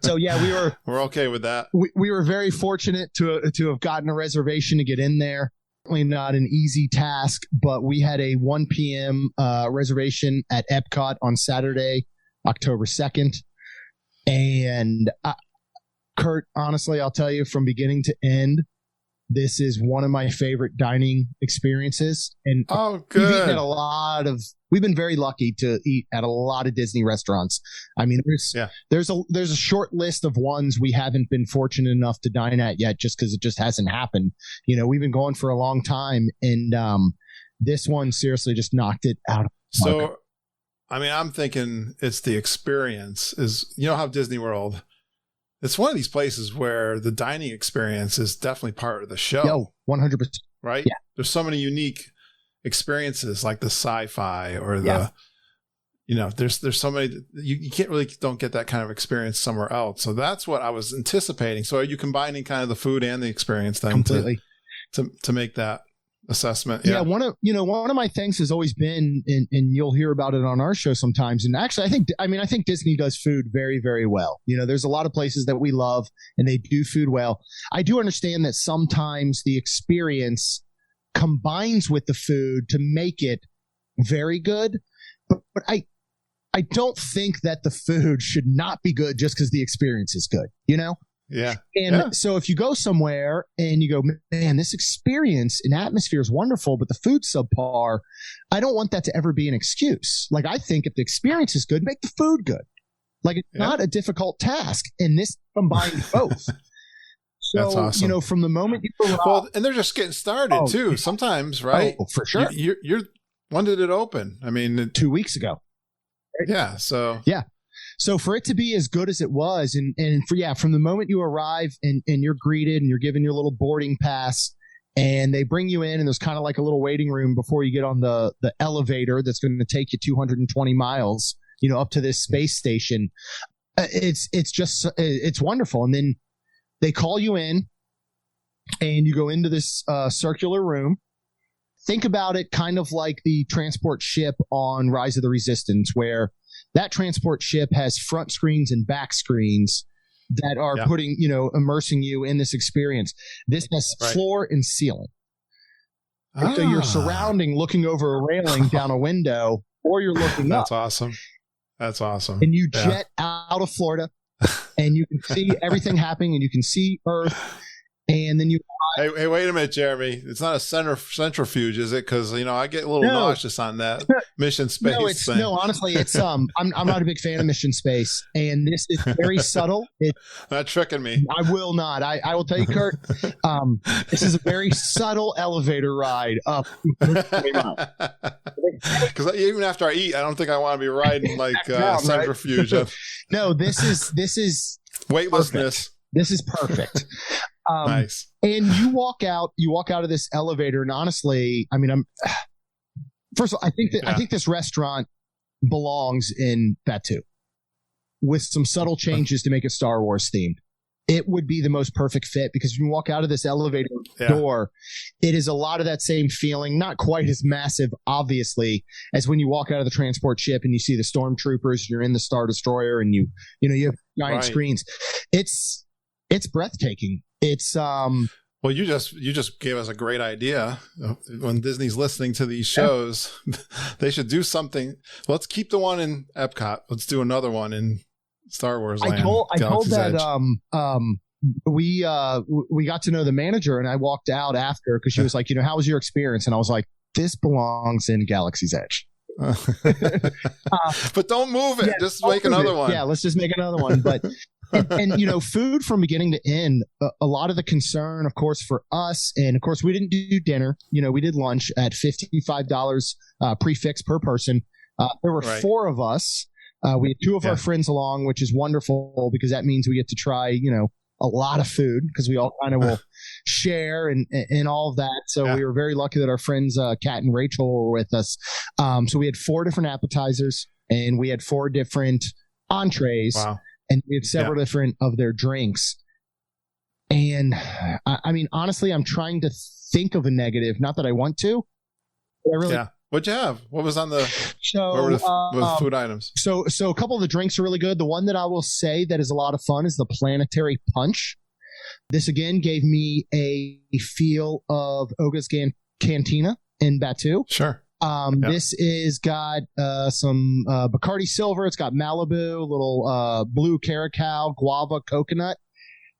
So yeah, we're okay with that. We were very fortunate to have gotten a reservation to get in there. Certainly not an easy task, but we had a 1 p.m. Reservation at Epcot on Saturday, October 2nd. And Kurt, honestly, I'll tell you from beginning to end, this is one of my favorite dining experiences. And we've been very lucky to eat at a lot of Disney restaurants. I mean, there's a short list of ones we haven't been fortunate enough to dine at yet, just because it just hasn't happened. We've been going for a long time, and this one seriously just knocked it out of the market. So, I mean, I'm thinking it's the experience. Is how Disney World. It's one of these places where the dining experience is definitely part of the show. 100%. Right? Yeah. There's so many unique experiences like the sci-fi or the, there's so many, you don't get that kind of experience somewhere else. So that's what I was anticipating. So are you combining kind of the food and the experience then completely to make that assessment? Yeah. One of my things has always been, and you'll hear about it on our show sometimes. And actually, I think Disney does food very, very well. There's a lot of places that we love and they do food well. I do understand that sometimes the experience combines with the food to make it very good. But I don't think that the food should not be good just because the experience is good, Yeah. And so if you go somewhere and you go, man, this experience and atmosphere is wonderful, but the food's subpar, I don't want that to ever be an excuse. Like, I think if the experience is good, make the food good. Like, it's not a difficult task. And this combines both. So, that's awesome. From the moment you arrive, well, and they're just getting started too. Sometimes, right? Oh, for sure. You're when did it open? I mean, 2 weeks ago. Yeah. So So for it to be as good as it was, and from the moment you arrive and you're greeted and you're given your little boarding pass, and they bring you in, and there's kind of like a little waiting room before you get on the elevator that's going to take you 220 miles up to this space station. It's wonderful. And then they call you in and you go into this circular room. Think about it kind of like the transport ship on Rise of the Resistance, where that transport ship has front screens and back screens that are putting, immersing you in this experience. This has floor and ceiling. So you're surrounding, looking over a railing down a window, or you're looking up.
That's awesome.
And you jet out of Florida, and you can see everything happening, and you can see Earth. And then you.
Hey, wait a minute, Jeremy. It's not a centrifuge, is it? Because I get a little nauseous on that Mission Space thing.
No, honestly, it's I'm not a big fan of Mission Space, and this is very subtle. It's
not tricking me.
I will not. I will tell you, Kurt. This is a very subtle elevator ride up.
Because even after I eat, I don't think I want to be riding like centrifuge.
Right? No, this is
weightlessness.
Perfect. This is perfect.
Nice.
And you walk out of this elevator, and honestly, first of all, I think this restaurant belongs in Batu with some subtle changes to make it Star Wars themed. It would be the most perfect fit, because when you walk out of this elevator door, it is a lot of that same feeling, not quite as massive, obviously, as when you walk out of the transport ship and you see the stormtroopers, you're in the Star Destroyer, and you have giant screens. It's breathtaking. It's
well, you just gave us a great idea. When Disney's listening to these shows, they should do something. Let's keep the one in Epcot. Let's do another one in Star Wars Land.
I told that we got to know the manager, and I walked out after, because she was like, how was your experience? And I was like, this belongs in Galaxy's Edge.
But don't move it.
Yeah,
just make another one.
Yeah, let's just make another one. But and food from beginning to end, a lot of the concern, of course, for us, and of course we didn't do dinner. We did lunch at $55 prefix per person. There were 4 of us. We had 2 of our friends along, which is wonderful, because that means we get to try a lot of food, because we all kind of will share and all of that. So we were very lucky that our friends Kat and Rachel were with us. So we had 4 different appetizers, and we had 4 different entrees. Wow. And we had several different of their drinks. And honestly, I'm trying to think of a negative. Not that I want to. But I really. Yeah.
What'd you have? What was on the? What were the food items?
So a couple of the drinks are really good. The one that I will say that is a lot of fun is the Planetary Punch. This again gave me a feel of Oga's Cantina in Batu.
Sure.
This is got some Bacardi Silver. It's got Malibu, little blue Caracal, guava, coconut.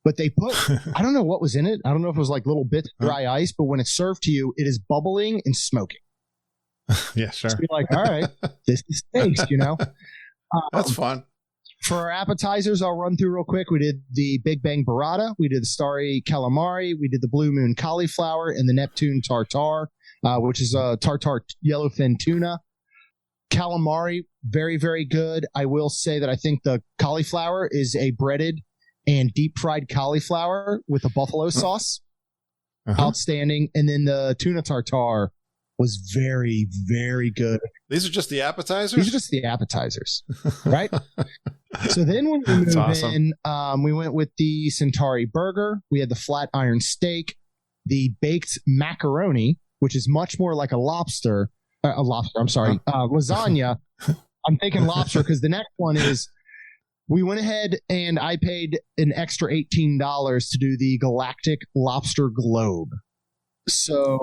But they put, I don't know what was in it. I don't know if it was like little bits of dry ice, but when it's served to you, it is bubbling and smoking.
Yeah, sure.
So you're like, all right, this is taste,
That's fun.
For our appetizers, I'll run through real quick. We did the Big Bang Burrata. We did the Starry Calamari. We did the Blue Moon Cauliflower and the Neptune Tartare, which is a tartare yellowfin tuna. Calamari, very, very good. I will say that I think the cauliflower is a breaded and deep fried cauliflower with a buffalo sauce. Outstanding. And then the tuna tartare was very, very good.
These are just the appetizers?
These are just the appetizers, right? So then when we moved in, we went with the Centauri burger. We had the flat iron steak, the baked macaroni, which is much more like lasagna. I'm thinking lobster, because the next one is, we went ahead and I paid an extra $18 to do the Galactic Lobster Globe. So,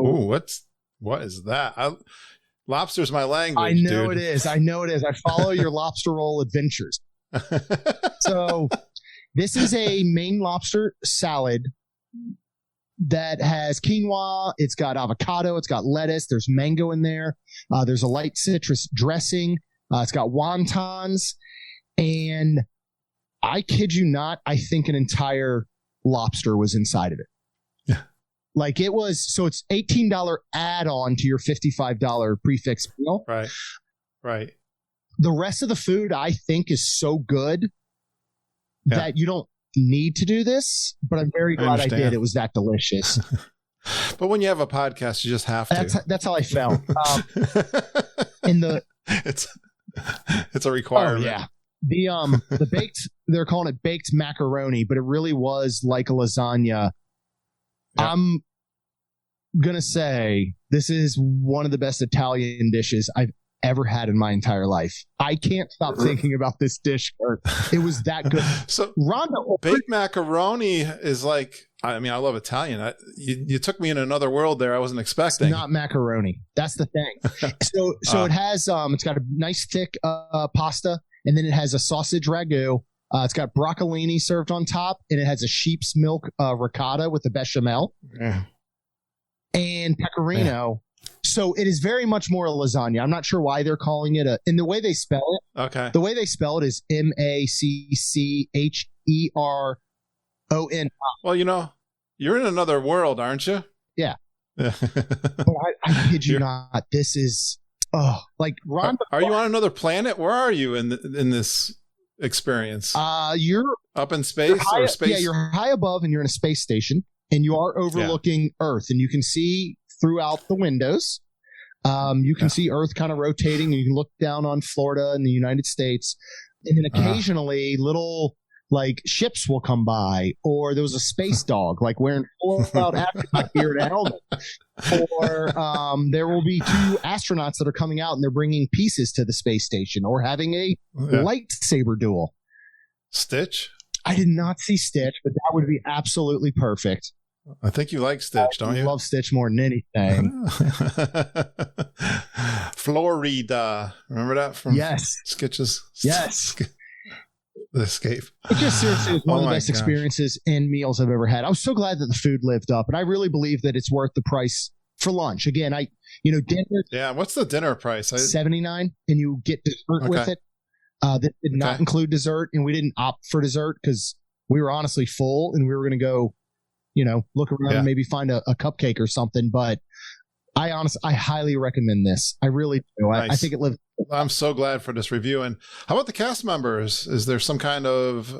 what is that? Lobster's my language.
I know it is. I follow your lobster roll adventures. So this is a Maine lobster salad that has quinoa. It's got avocado. It's got lettuce. There's mango in there. There's a light citrus dressing. It's got wontons. And I kid you not, I think an entire lobster was inside of it. Like it was, so it's $18 add-on to your $55 prefix meal.
Right.
The rest of the food, I think, is so good that you don't need to do this, but I'm very glad I did. It was that delicious.
But when you have a podcast, you just have to.
That's how I felt.
It's a requirement.
Oh, yeah. The baked, they're calling it baked macaroni, but it really was like a lasagna. Yeah. I'm going to say this is one of the best Italian dishes I've ever had in my entire life. I can't stop thinking about this dish. It was that good.
So
Rhonda,
baked macaroni is like, I mean, I love Italian. You took me in another world there I wasn't expecting.
It's not macaroni. That's the thing. So it has, it's got a nice thick pasta, and then it has a sausage ragu. It's got broccolini served on top, and it has a sheep's milk ricotta with the bechamel and pecorino. Yeah. So it is very much more a lasagna. I'm not sure why they're calling it and the way they spell it. Okay. The way they spell it is Maccheron.
Well, you know, you're in another world, aren't you?
Yeah. But I kid you not. This is like Rhonda.
Are you on another planet? Where are you in this experience?
You're
up in space or space.
Yeah, you're high above, and you're in a space station, and you are overlooking Earth, and you can see throughout the windows. You can see Earth kind of rotating, and you can look down on Florida and the United States, and then occasionally little like ships will come by, or there was a space dog like wearing full out astronaut gear and a helmet, or there will be two astronauts that are coming out and they're bringing pieces to the space station, or having a lightsaber duel.
Stitch? I
did not see Stitch, but that would be absolutely perfect.
I think you like Stitch, don't you?
I love Stitch more than anything.
Florida. Remember that from Sketches?
Yes.
The Escape.
It just seriously was one of the best experiences and meals I've ever had. I was so glad that the food lived up, and I really believe that it's worth the price for lunch. Again, dinner.
Yeah, what's the dinner price?
$79, and you get dessert with it. That did not include dessert, and we didn't opt for dessert because we were honestly full, and we were going to go, look around and maybe find a cupcake or something. But I highly recommend this. I really do. Nice. I think it lived.
I'm so glad for this review. And how about the cast members? Is there some kind of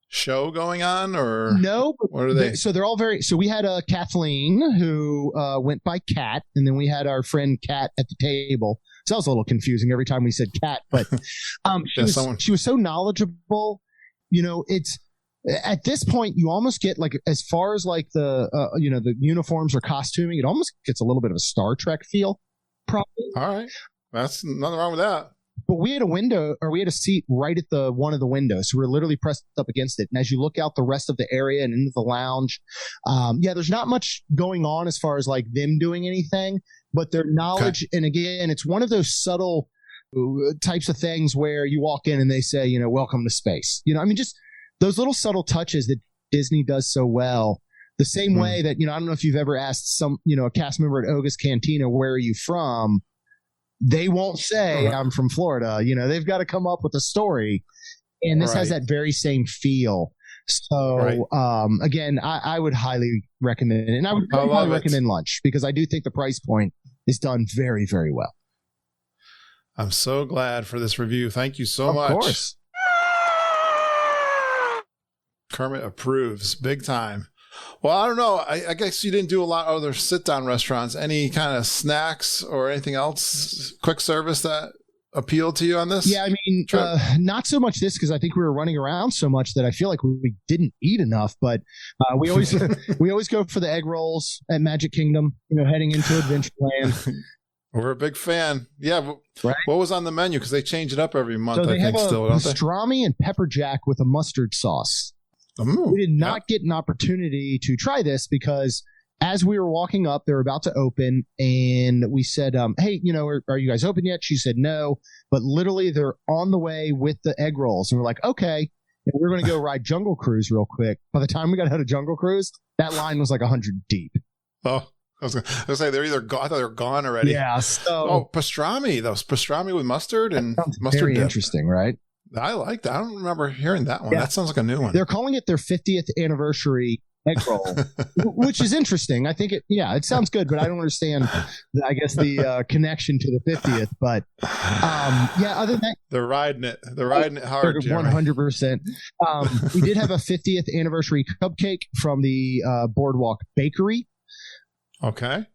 show going on, or
no?
What are they?
So they're all so we had Kathleen, who went by Kat, and then we had our friend Kat at the table. So that was a little confusing every time we said Kat, but she was so knowledgeable. It's at this point you almost get like, as far as like the the uniforms or costuming, it almost gets a little bit of a Star Trek feel. Probably.
All right. That's nothing wrong with that.
But we had a seat right at one of the windows. So we were literally pressed up against it. And as you look out the rest of the area and into the lounge, there's not much going on as far as like them doing anything, but their knowledge. And again, it's one of those subtle types of things where you walk in and they say, welcome to space. Just those little subtle touches that Disney does so well. The same way that, I don't know if you've ever asked a cast member at Oga's Cantina, where are you from? They won't say I'm from Florida. They've got to come up with a story, and this has that very same feel. So again, I would highly recommend it, and I would highly recommend lunch, because I do think the price point is done very, very well.
I'm so glad for this review. Thank you so much. Of course. Kermit approves big time. Well, I don't know. I guess you didn't do a lot of other sit-down restaurants. Any kind of snacks or anything else, quick service that appealed to you on this?
Yeah, not so much this, because I think we were running around so much that I feel like we didn't eat enough. But we always go for the egg rolls at Magic Kingdom. Heading into Adventureland.
We're a big fan. Yeah. Right? What was on the menu? Because they change it up every month.
So they
have
pastrami and pepper jack with a mustard sauce.
Ooh,
we did not get an opportunity to try this because as we were walking up, they were about to open, and we said, hey, are you guys open yet? She said no, but literally they're on the way with the egg rolls. And we're like, okay. And we're going to go ride Jungle Cruise real quick. By the time we got out of Jungle Cruise, that line was like 100 deep.
Oh, I was going to say they're either gone. I thought they were gone already.
Yeah. So,
pastrami, those pastrami with mustard and mustard
very
dip.
Interesting, right?
I like that. I don't remember hearing that one. Yeah. That sounds like a new one.
They're calling it their 50th anniversary egg roll, which is interesting. I think it sounds good, but I don't understand, the connection to the 50th. But other than that,
they're riding it. They're riding it hard.
100%. We did have a 50th anniversary cupcake from the Boardwalk Bakery.
Okay.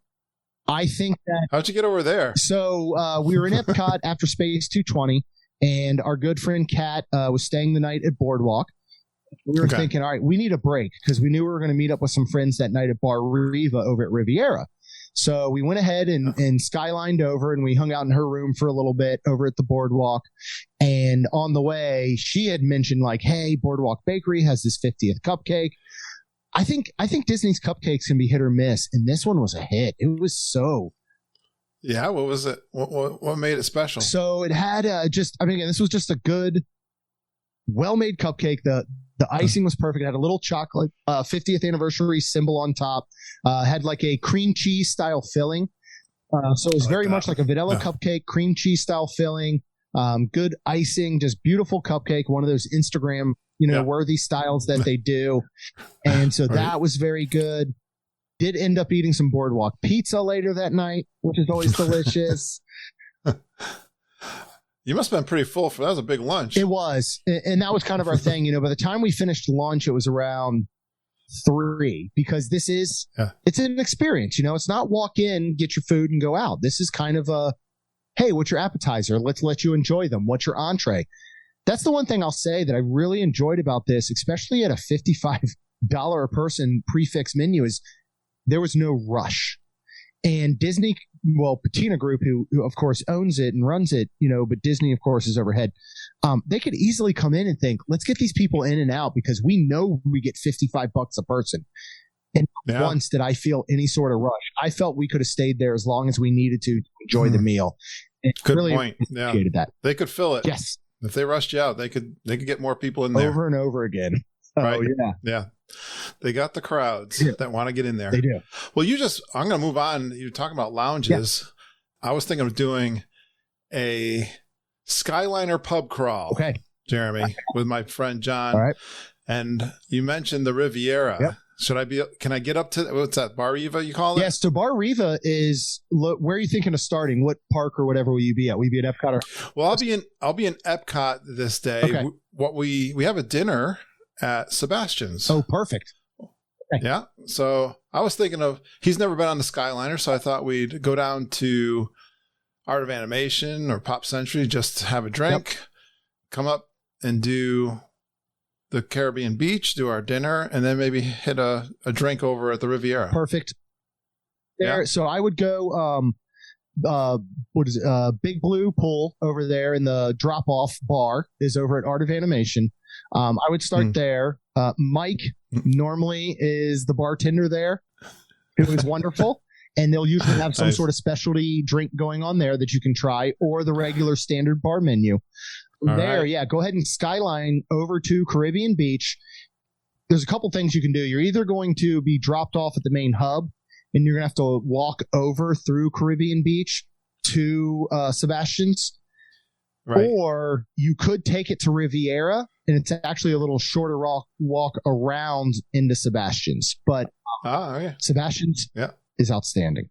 I think that.
How'd you get over there?
So we were in Epcot after Space 220, and our good friend Kat was staying the night at Boardwalk. We were thinking, all right, we need a break because we knew we were going to meet up with some friends that night at Bar Riva over at Riviera. So we went ahead and skylined over, and we hung out in her room for a little bit over at the Boardwalk. And on the way, she had mentioned like, hey, Boardwalk Bakery has this 50th cupcake. I think Disney's cupcakes can be hit or miss, and this one was a hit. It was so.
Yeah, what was it? What made it special?
So it had again, this was just a good, well-made cupcake. The icing was perfect. It had a little chocolate 50th anniversary symbol on top. Had like a cream cheese style filling. So it was very much like a vanilla cupcake, cream cheese style filling. Good icing, just beautiful cupcake. One of those Instagram, worthy styles that they do. And so that was very good. Did end up eating some Boardwalk pizza later that night, which is always delicious.
You must have been pretty full that was a big lunch.
It was. And that was kind of our thing. By the time we finished lunch, it was around 3 because this is, it's an experience. It's not walk in, get your food and go out. This is kind of a, hey, what's your appetizer? Let's let you enjoy them. What's your entree? That's the one thing I'll say that I really enjoyed about this, especially at a $55 a person prefix menu, is there was no rush. And Disney, Patina Group, who of course owns it and runs it, but Disney, of course, is overhead. They could easily come in and think, let's get these people in and out because we know we get $55 a person. And once did I feel any sort of rush. I felt we could have stayed there as long as we needed to enjoy the meal. And
good
really
point. Yeah,
that.
They could fill it.
Yes.
If they rushed you out, they could get more people in there
over and over again.
Right?
Oh,
yeah. They got the crowds that want to get in there.
They do.
Well, I'm going to move on. You're talking about lounges. Yeah. I was thinking of doing a Skyliner pub crawl.
Okay.
Jeremy, with my friend John.
All right.
And you mentioned the Riviera. Yep. Can I get up to, what's that, Bar Riva you call it?
Yes, so Bar Riva is, where are you thinking of starting? What park or whatever will you be at? Will you be at Epcot?
Well, I'll be in Epcot this day.
Okay.
We have a dinner at Sebastian's.
Oh, perfect. Okay.
Yeah. So I was thinking of, he's never been on the Skyliner, so I thought we'd go down to Art of Animation or Pop Century just to have a drink, come up and do the Caribbean beach, do our dinner, and then maybe hit a drink over at the Riviera.
Perfect. There. Yeah. So I would go, Big Blue Pool over there, and the drop-off bar is over at Art of Animation. I would start there. Mike normally is the bartender there, who is wonderful. And they'll usually have some sort of specialty drink going on there that you can try, or the regular standard bar menu. Go ahead and skyline over to Caribbean Beach. There's a couple things you can do. You're either going to be dropped off at the main hub, and you're going to have to walk over through Caribbean Beach to Sebastian's, or you could take it to Riviera, and it's actually a little shorter walk around into Sebastian's. But Sebastian's is outstanding.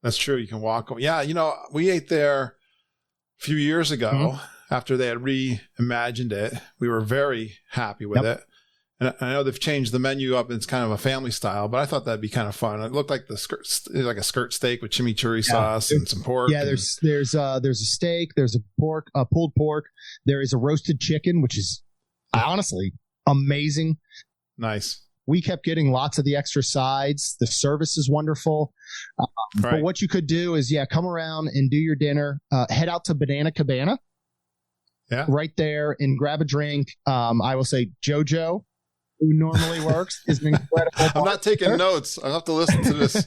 That's true. You can walk. Yeah, we ate there a few years ago after they had reimagined it. We were very happy with it. And I know they've changed the menu up, and it's kind of a family style, but I thought that'd be kind of fun. It looked like like a skirt steak with chimichurri sauce and some pork.
Yeah, there's a steak, there's a pulled pork, there is a roasted chicken, which is honestly amazing.
Nice.
We kept getting lots of the extra sides. The service is wonderful. But what you could do is, come around and do your dinner. Head out to Banana Cabana. Yeah. Right there, and grab a drink. I will say JoJo, who normally works, is an incredible
I'm not taking notes. I'll have to listen to this.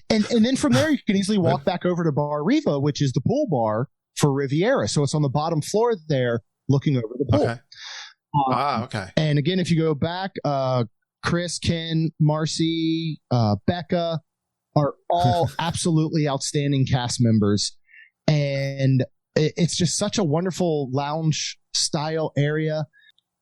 and then from there, you can easily walk back over to Bar Riva, which is the pool bar for Riviera. So it's on the bottom floor there, looking over the pool.
Okay. Okay.
And again, if you go back, Chris, Ken, Marcy, Becca are all absolutely outstanding cast members. And it's just such a wonderful lounge style area.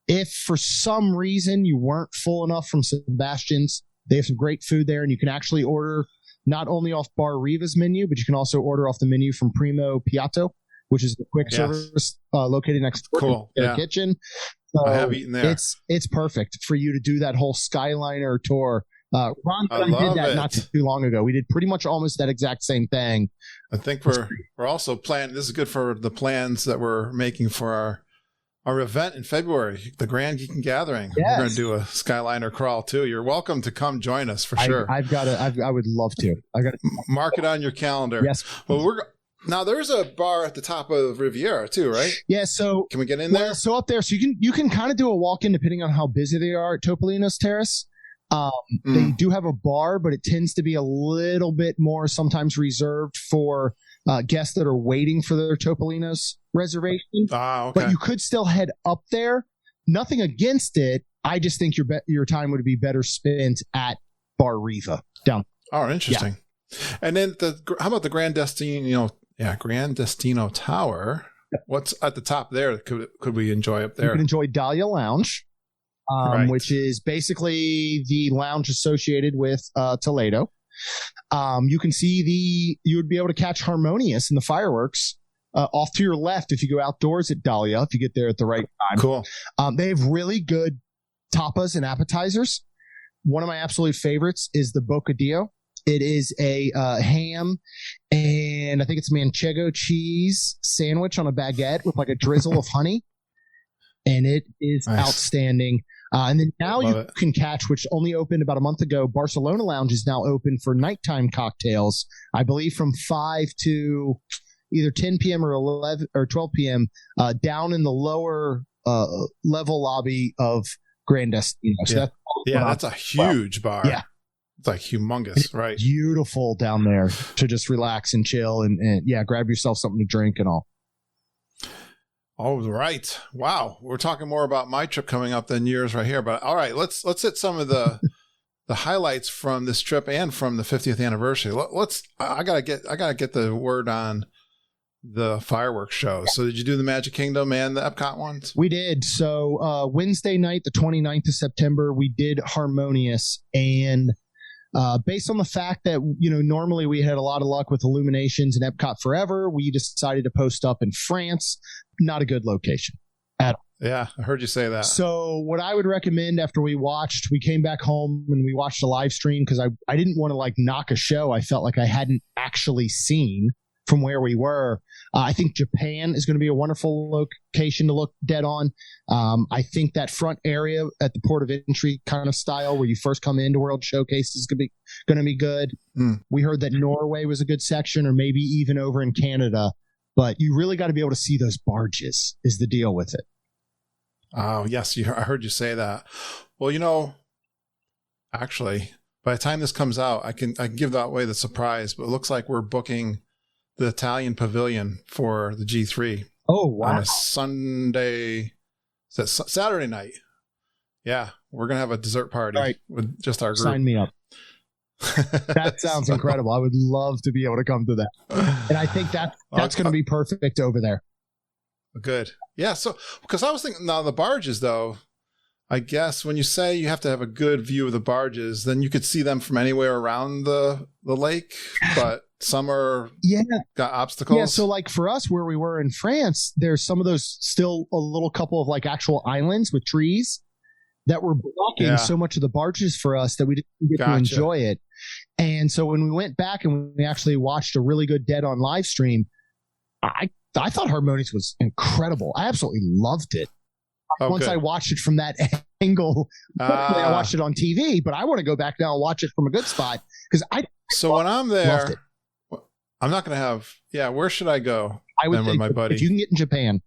If for some reason you weren't full enough from Sebastian's, they have some great food there, and you can actually order not only off Bar Riva's menu, but you can also order off the menu from Primo Piatto, which is the quick service located next to the kitchen. So
I have eaten there.
It's perfect for you to do that whole Skyliner tour Ron and I did that not too long ago. We did pretty much almost that exact same thing.
I think we're also planning. This is good for the plans that we're making for our event in February, the Grand Geek and Gathering.
Yes.
We're going to do a Skyliner crawl too. You're welcome to come join us for sure.
I would love to. I got to
mark it on your calendar.
Yes.
Well, now there's a bar at the top of Riviera too, right?
Yeah. So
can we get in there?
So up there, so you can kind of do a walk-in depending on how busy they are at Topolino's Terrace. They do have a bar, but it tends to be a little bit more sometimes reserved for guests that are waiting for their Topolino's reservation.
Okay.
But you could still head up there. Nothing against it. I just think your time would be better spent at Bar Riva down.
Oh, interesting. Yeah. And then how about the Grand Destino? Grand Destino Tower. What's at the top there? Could we enjoy up there?
You can enjoy Dahlia Lounge. Which is basically the lounge associated with Toledo. You can see you would be able to catch Harmonious in the fireworks off to your left if you go outdoors at Dahlia, if you get there at the right time.
Cool.
They have really good tapas and appetizers. One of my absolute favorites is the bocadillo. It is a ham and I think it's manchego cheese sandwich on a baguette with like a drizzle of honey. And it is outstanding. And then now can catch, which only opened about a month ago, Barcelona Lounge is now open for nighttime cocktails, I believe from 5 to either 10 p.m. or 11 or 12 p.m. Down in the lower level lobby of Grand Destino. So
that's a huge bar.
Yeah.
It's like humongous, right?
Beautiful down there to just relax and chill and grab yourself something to drink and all.
All right. Wow. We're talking more about my trip coming up than yours right here. But all right, let's hit some of the highlights from this trip and from the 50th anniversary. I gotta get the word on the fireworks show. So did you do the Magic Kingdom and the Epcot ones?
We did. So Wednesday night, the 29th of September, we did Harmonious, and based on the fact that, normally we had a lot of luck with Illuminations and Epcot Forever, we decided to post up in France. Not a good location at all.
Yeah, I heard you say that.
So what I would recommend after we came back home and we watched a live stream because I didn't want to knock a show I felt like I hadn't actually seen from where we were. I think Japan is going to be a wonderful location to look dead on. I think that front area at the port of entry kind of style where you first come into World Showcase is going to be good. We heard that Norway was a good section, or maybe even over in Canada. But you really got to be able to see those barges is the deal with it.
Oh, yes. I heard you say that. Well, actually, by the time this comes out, I can give that away the surprise, but it looks like we're booking the Italian pavilion for the G3.
Oh, wow.
On a Saturday night. Yeah. We're going to have a dessert party with just our group.
Sign me up. That sounds incredible. I would love to be able to come to that. And I think that's going to be perfect over there.
Good. Yeah. So, because I was thinking, now the barges, though, I guess when you say you have to have a good view of the barges, then you could see them from anywhere around the lake, but some are got obstacles.
Yeah. So for us, where we were in France, there's some of those still a little couple of actual islands with trees that were blocking so much of the barges for us that we didn't get to enjoy it. And so when we went back and we actually watched a really good dead on live stream, I thought Harmonious was incredible. I absolutely loved it. Once I watched it from that angle, I watched it on TV, but I want to go back now and watch it from a good spot because
when I'm there, I'm not going to have. Yeah, where should I go?
I would think
with my buddy.
If you can get in Japan.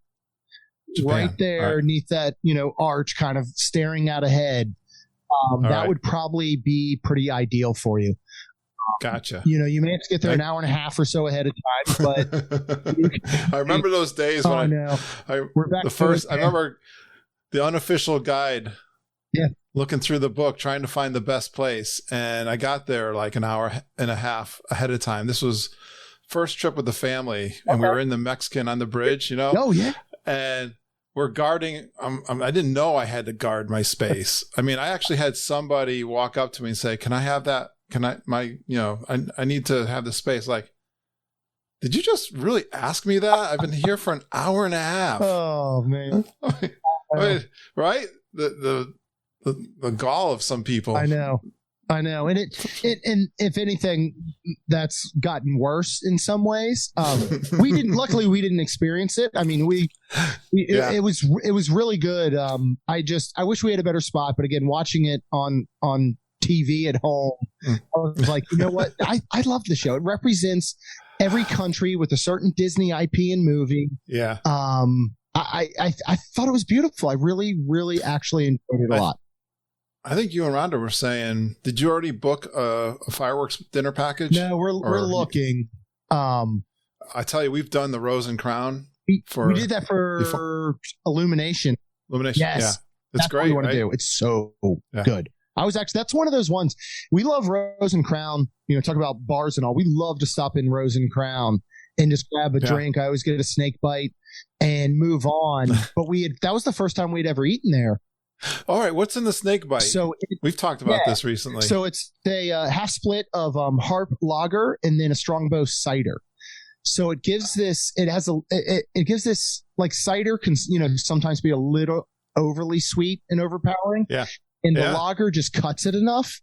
Right there, neath that arch, kind of staring out ahead. That would probably be pretty ideal for you.
Gotcha.
You may have to get there an hour and a half or so ahead of time, but
I remember those days when I remember the unofficial guide.
Yeah.
Looking through the book, trying to find the best place, and I got there an hour and a half ahead of time. This was first trip with the family, and we were in the Mexican on the bridge.
Oh yeah.
And we're guarding. I didn't know I had to guard my space. I mean, I actually had somebody walk up to me and say, "Can I have that? Can I? I need to have the space." Like, did you just really ask me that? I've been here for an hour and a half.
Oh man!
Right? The gall of some people.
I know. I know, and and if anything, that's gotten worse in some ways. Luckily we didn't experience it. I mean, it was really good. I wish we had a better spot, but again, watching it on TV at home, I was like, you know what? I love the show. It represents every country with a certain Disney IP and movie.
Yeah.
I thought it was beautiful. I really, really actually enjoyed it a lot.
I think you and Rhonda were saying, did you already book a fireworks dinner package?
No, we're looking.
I tell you, we've done the Rose and Crown.
We did that for Illumination.
Illumination,
yes.
Yeah. It's great,
what we want
right?
to do. It's so good. That's one of those ones. We love Rose and Crown. Talk about bars and all. We love to stop in Rose and Crown and just grab a drink. I always get a snake bite and move on. But that was the first time we'd ever eaten there.
All right, what's in the snake bite? So we've talked about this recently.
So it's a half split of Harp Lager and then a Strongbow cider. So it gives this. It gives this, like, cider can sometimes be a little overly sweet and overpowering.
Yeah,
and the lager just cuts it enough.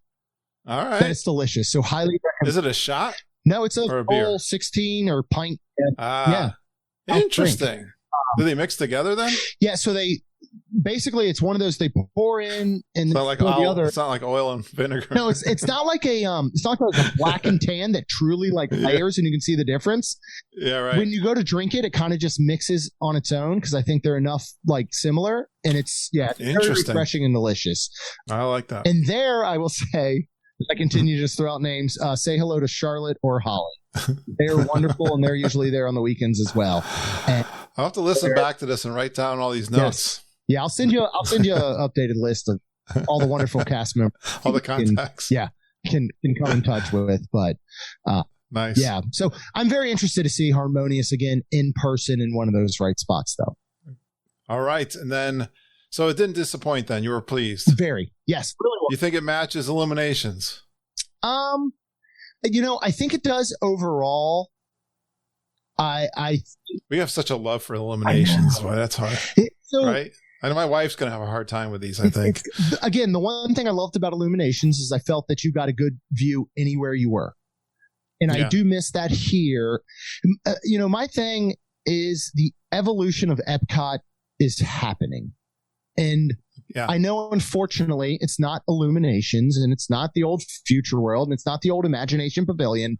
All right,
that it's delicious. So highly recommend.
Is it a shot?
No, it's a full 16 or pint.
Interesting. Do they mix together then?
Yeah, so they basically, it's one of those they pour in and
it's not like it's not like oil and vinegar.
No, it's not like it's not like a black and tan that truly like layers and you can see the difference.
Yeah, right.
When you go to drink it, it kind of just mixes on its own because I think they're enough like similar, and it's very refreshing and delicious.
I like that.
And there, I will say, I continue to just throw out names. Say hello to Charlotte or Holly. They are wonderful, and they're usually there on the weekends as well. And
I'll have to listen back to this and write down all these notes.
Yes. Yeah, I'll send you an updated list of all the wonderful cast members.
All the contacts.
Can come in touch with. But
nice.
Yeah. So I'm very interested to see Harmonious again in person in one of those right spots, though.
All right. And then, so it didn't disappoint then. You were pleased.
Very. Yes. Really well.
You think it matches Illuminations?
I think it does overall.
We have such a love for Illuminations. Boy, that's hard. Right? I know my wife's going to have a hard time with these, I think.
Again, the one thing I loved about Illuminations is I felt that you got a good view anywhere you were. And I do miss that here. My thing is the evolution of Epcot is happening. And I know, unfortunately, it's not Illuminations and it's not the old Future World and it's not the old Imagination Pavilion.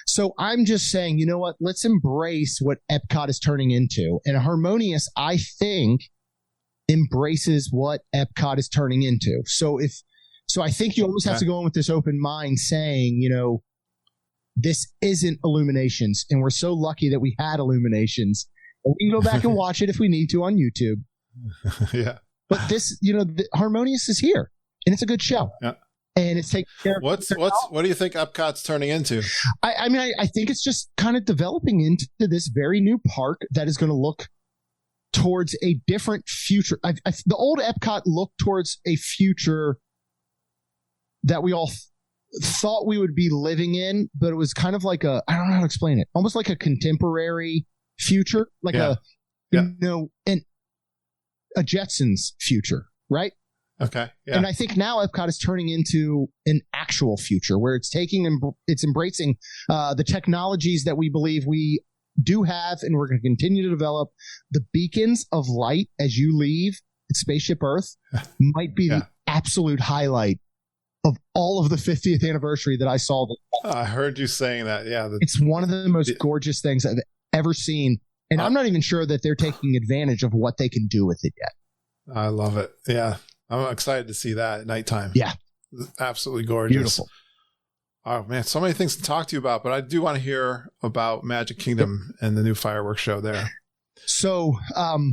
So I'm just saying, you know what? Let's embrace what Epcot is turning into. And Harmonious, I think, embraces what Epcot is turning into. So I think you always have to go in with this open mind saying, this isn't Illuminations. And we're so lucky that we had Illuminations. And we can go back and watch it if we need to on YouTube.
Yeah.
But this, Harmonious is here. And it's a good show. Yeah. And it's taking care of
what do you think Epcot's turning into?
I think it's just kind of developing into this very new park that is going to look towards a different future. The old Epcot looked towards a future that we all thought we would be living in, but it was kind of like I don't know how to explain it, almost like a contemporary future, like a Jetsons future, right?
Okay. Yeah.
And I think now Epcot is turning into an actual future where it's embracing the technologies that we believe we do have, and we're going to continue to develop. The beacons of light as you leave at Spaceship Earth might be the absolute highlight of all of the 50th anniversary that I saw.
I heard you saying that. Yeah.
It's one of the most gorgeous things I've ever seen. And I'm not even sure that they're taking advantage of what they can do with it yet.
I love it. Yeah. I'm excited to see that at nighttime.
Yeah.
Absolutely gorgeous.
Beautiful.
Oh, man. So many things to talk to you about, but I do want to hear about Magic Kingdom and the new fireworks show there.
So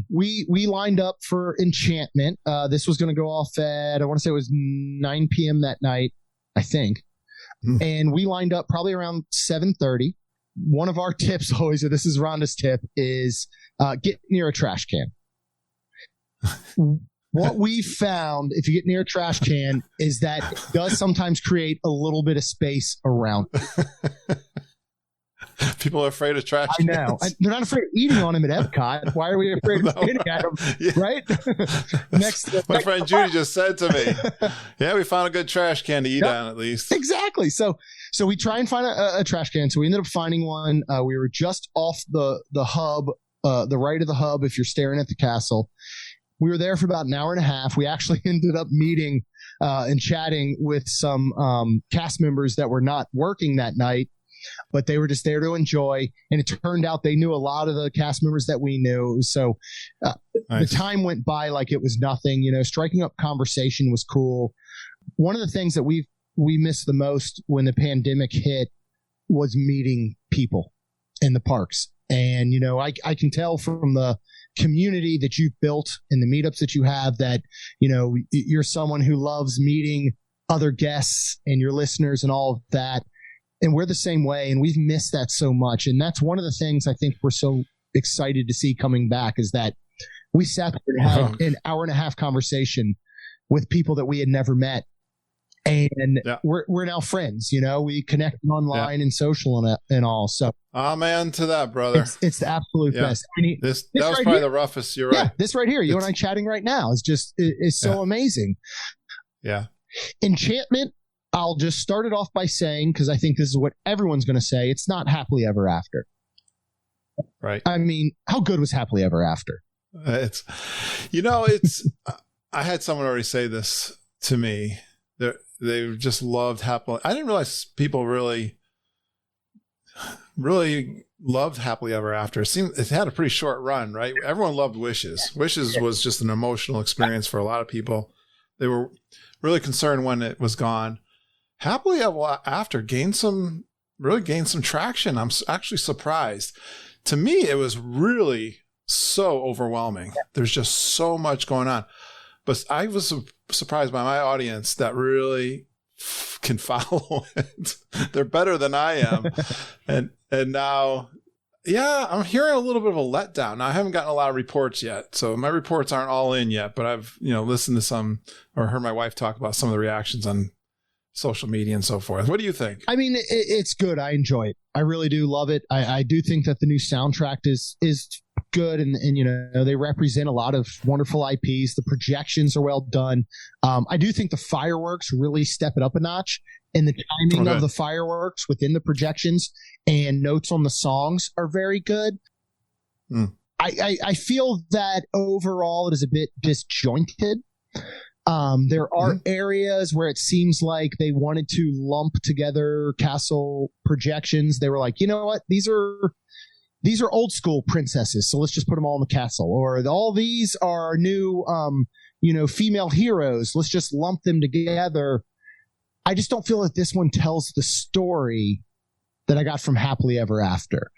we lined up for Enchantment. This was going to go off at, I want to say it was 9 p.m. that night, I think. And we lined up probably around 7:30. One of our tips always, this is Rhonda's tip, is get near a trash can. What we found, if you get near a trash can, is that it does sometimes create a little bit of space around it.
People are afraid of trash
I
cans.
know. They're not afraid of eating on them at Epcot. Why are we afraid of standing at them?
Yeah.
Right?
My friend Judy just said to me, yeah, we found a good trash can to eat on at least.
Exactly. So we try and find a trash can. So we ended up finding one. We were just off the hub, the right of the hub if you're staring at the castle. We were there for about an hour and a half. We actually ended up meeting and chatting with some cast members that were not working that night, but they were just there to enjoy. And it turned out they knew a lot of the cast members that we knew. So
Nice.
the time went by like it was nothing. Striking up conversation was cool. One of the things that we missed the most when the pandemic hit was meeting people in the parks. And, I can tell from the community that you've built and the meetups that you have that, you're someone who loves meeting other guests and your listeners and all of that. And we're the same way. And we've missed that so much. And that's one of the things I think we're so excited to see coming back is that we sat there and had an hour and a half conversation with people that we had never met. And we're now friends, we connect online and social and all. So
amen to that, brother.
It's the absolute best. I mean,
that was
right
probably
here,
the roughest. You're right.
This right here, you and I chatting right now is just is so amazing.
Yeah.
Enchantment. I'll just start it off by saying, because I think this is what everyone's going to say, it's not happily ever after.
Right.
I mean, how good was happily ever after?
It's I had someone already say this to me. They just loved happily. I didn't realize people really loved happily ever after. It had a pretty short run, right? Everyone loved Wishes. Wishes was just an emotional experience for a lot of people. They were really concerned when it was gone. Happily ever after gained some traction. I'm actually surprised. To me, it was really so overwhelming. There's just so much going on. But I was surprised by my audience that really can follow it. They're better than I am. And now, I'm hearing a little bit of a letdown. Now, I haven't gotten a lot of reports yet. So my reports aren't all in yet, but I've, listened to some or heard my wife talk about some of the reactions on social media and so forth. What do you think?
I mean, it's good. I enjoy it. I really do love it. I do think that the new soundtrack is good, and they represent a lot of wonderful IPs. The projections are well done. I do think the fireworks really step it up a notch, and the timing of the fireworks within the projections and notes on the songs are very good. I feel that overall it is a bit disjointed. There are areas where it seems like they wanted to lump together castle projections. They were like, you know what? These are old school princesses, so let's just put them all in the castle. Or all these are new, female heroes. Let's just lump them together. I just don't feel that this one tells the story that I got from Happily Ever After.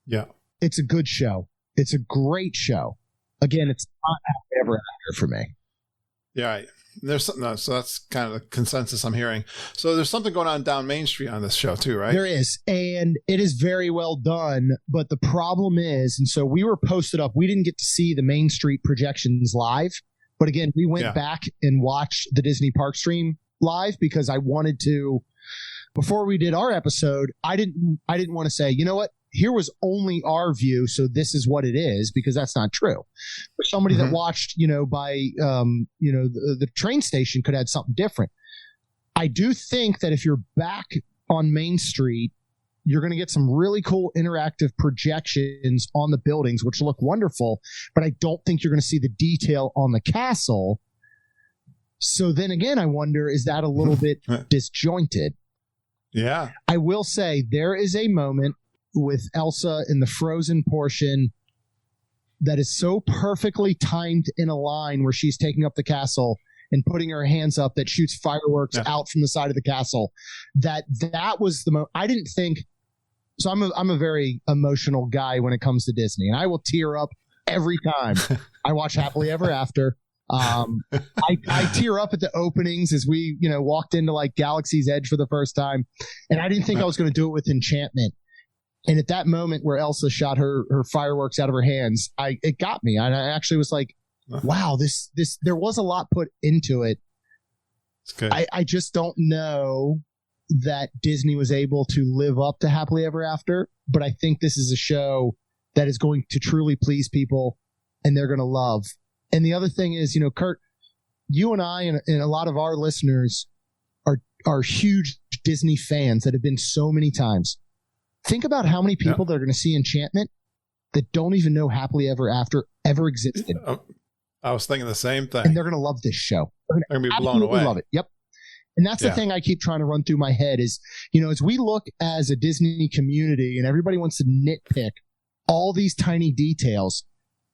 Yeah.
It's a good show. It's a great show. Again, it's not Happily Ever After for me.
Yeah. Right. There's something, so that's kind of the consensus I'm hearing. So there's something going on down Main Street on this show too, right?
There is, and it is very well done. But the problem is, and so we were posted up. We didn't get to see the Main Street projections live, but again, we went back and watched the Disney Park stream live because I wanted to. Before we did our episode, I didn't want to say, you know what? Here was only our view, so this is what it is, because that's not true. For somebody that watched, by, the train station could add something different. I do think that if you're back on Main Street, you're going to get some really cool interactive projections on the buildings, which look wonderful, but I don't think you're going to see the detail on the castle. So then again, I wonder, is that a little bit disjointed?
Yeah.
I will say there is a moment with Elsa in the Frozen portion that is so perfectly timed in a line where she's taking up the castle and putting her hands up that shoots fireworks out from the side of the castle. That was the I didn't think. So I'm a very emotional guy when it comes to Disney, and I will tear up every time I watch Happily Ever After. I tear up at the openings as we walked into like Galaxy's Edge for the first time, and I didn't think I was going to do it with Enchantment. And at that moment where Elsa shot her fireworks out of her hands, it got me. And I actually was like, wow, this there was a lot put into it.
It's good.
I just don't know that Disney was able to live up to Happily Ever After, but I think this is a show that is going to truly please people and they're going to love. And the other thing is, Kurt, you and I and a lot of our listeners are huge Disney fans that have been so many times. Think about how many people that are going to see Enchantment that don't even know Happily Ever After ever existed.
I was thinking the same thing.
And they're going to love this show.
They're going to be blown away.
Love it. Yep. And that's the thing I keep trying to run through my head is, as we look as a Disney community and everybody wants to nitpick all these tiny details,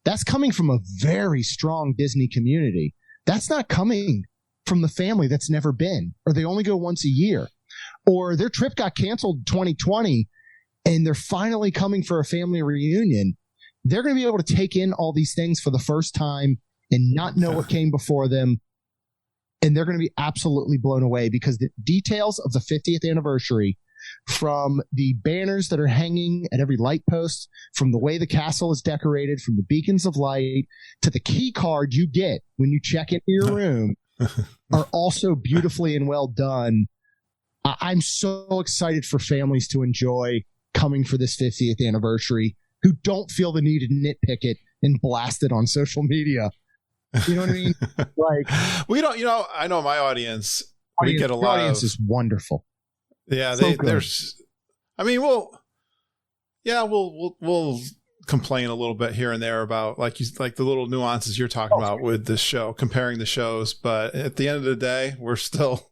that's coming from a very strong Disney community. That's not coming from the family that's never been, or they only go once a year, or their trip got canceled in 2020 and they're finally coming for a family reunion. They're going to be able to take in all these things for the first time and not know what came before them. And they're going to be absolutely blown away because the details of the 50th anniversary, from the banners that are hanging at every light post, from the way the castle is decorated, from the beacons of light to the key card you get when you check into your room, are also beautifully and well done. I'm so excited for families to enjoy coming for this 50th anniversary who don't feel the need to nitpick it and blast it on social media. You know what I mean? Like,
we don't, I know my audience, we get a lot of.
Audience is wonderful.
Yeah,
so
there's, I mean, we'll complain a little bit here and there about like the little nuances you're talking about with this show, comparing the shows. But at the end of the day, we're still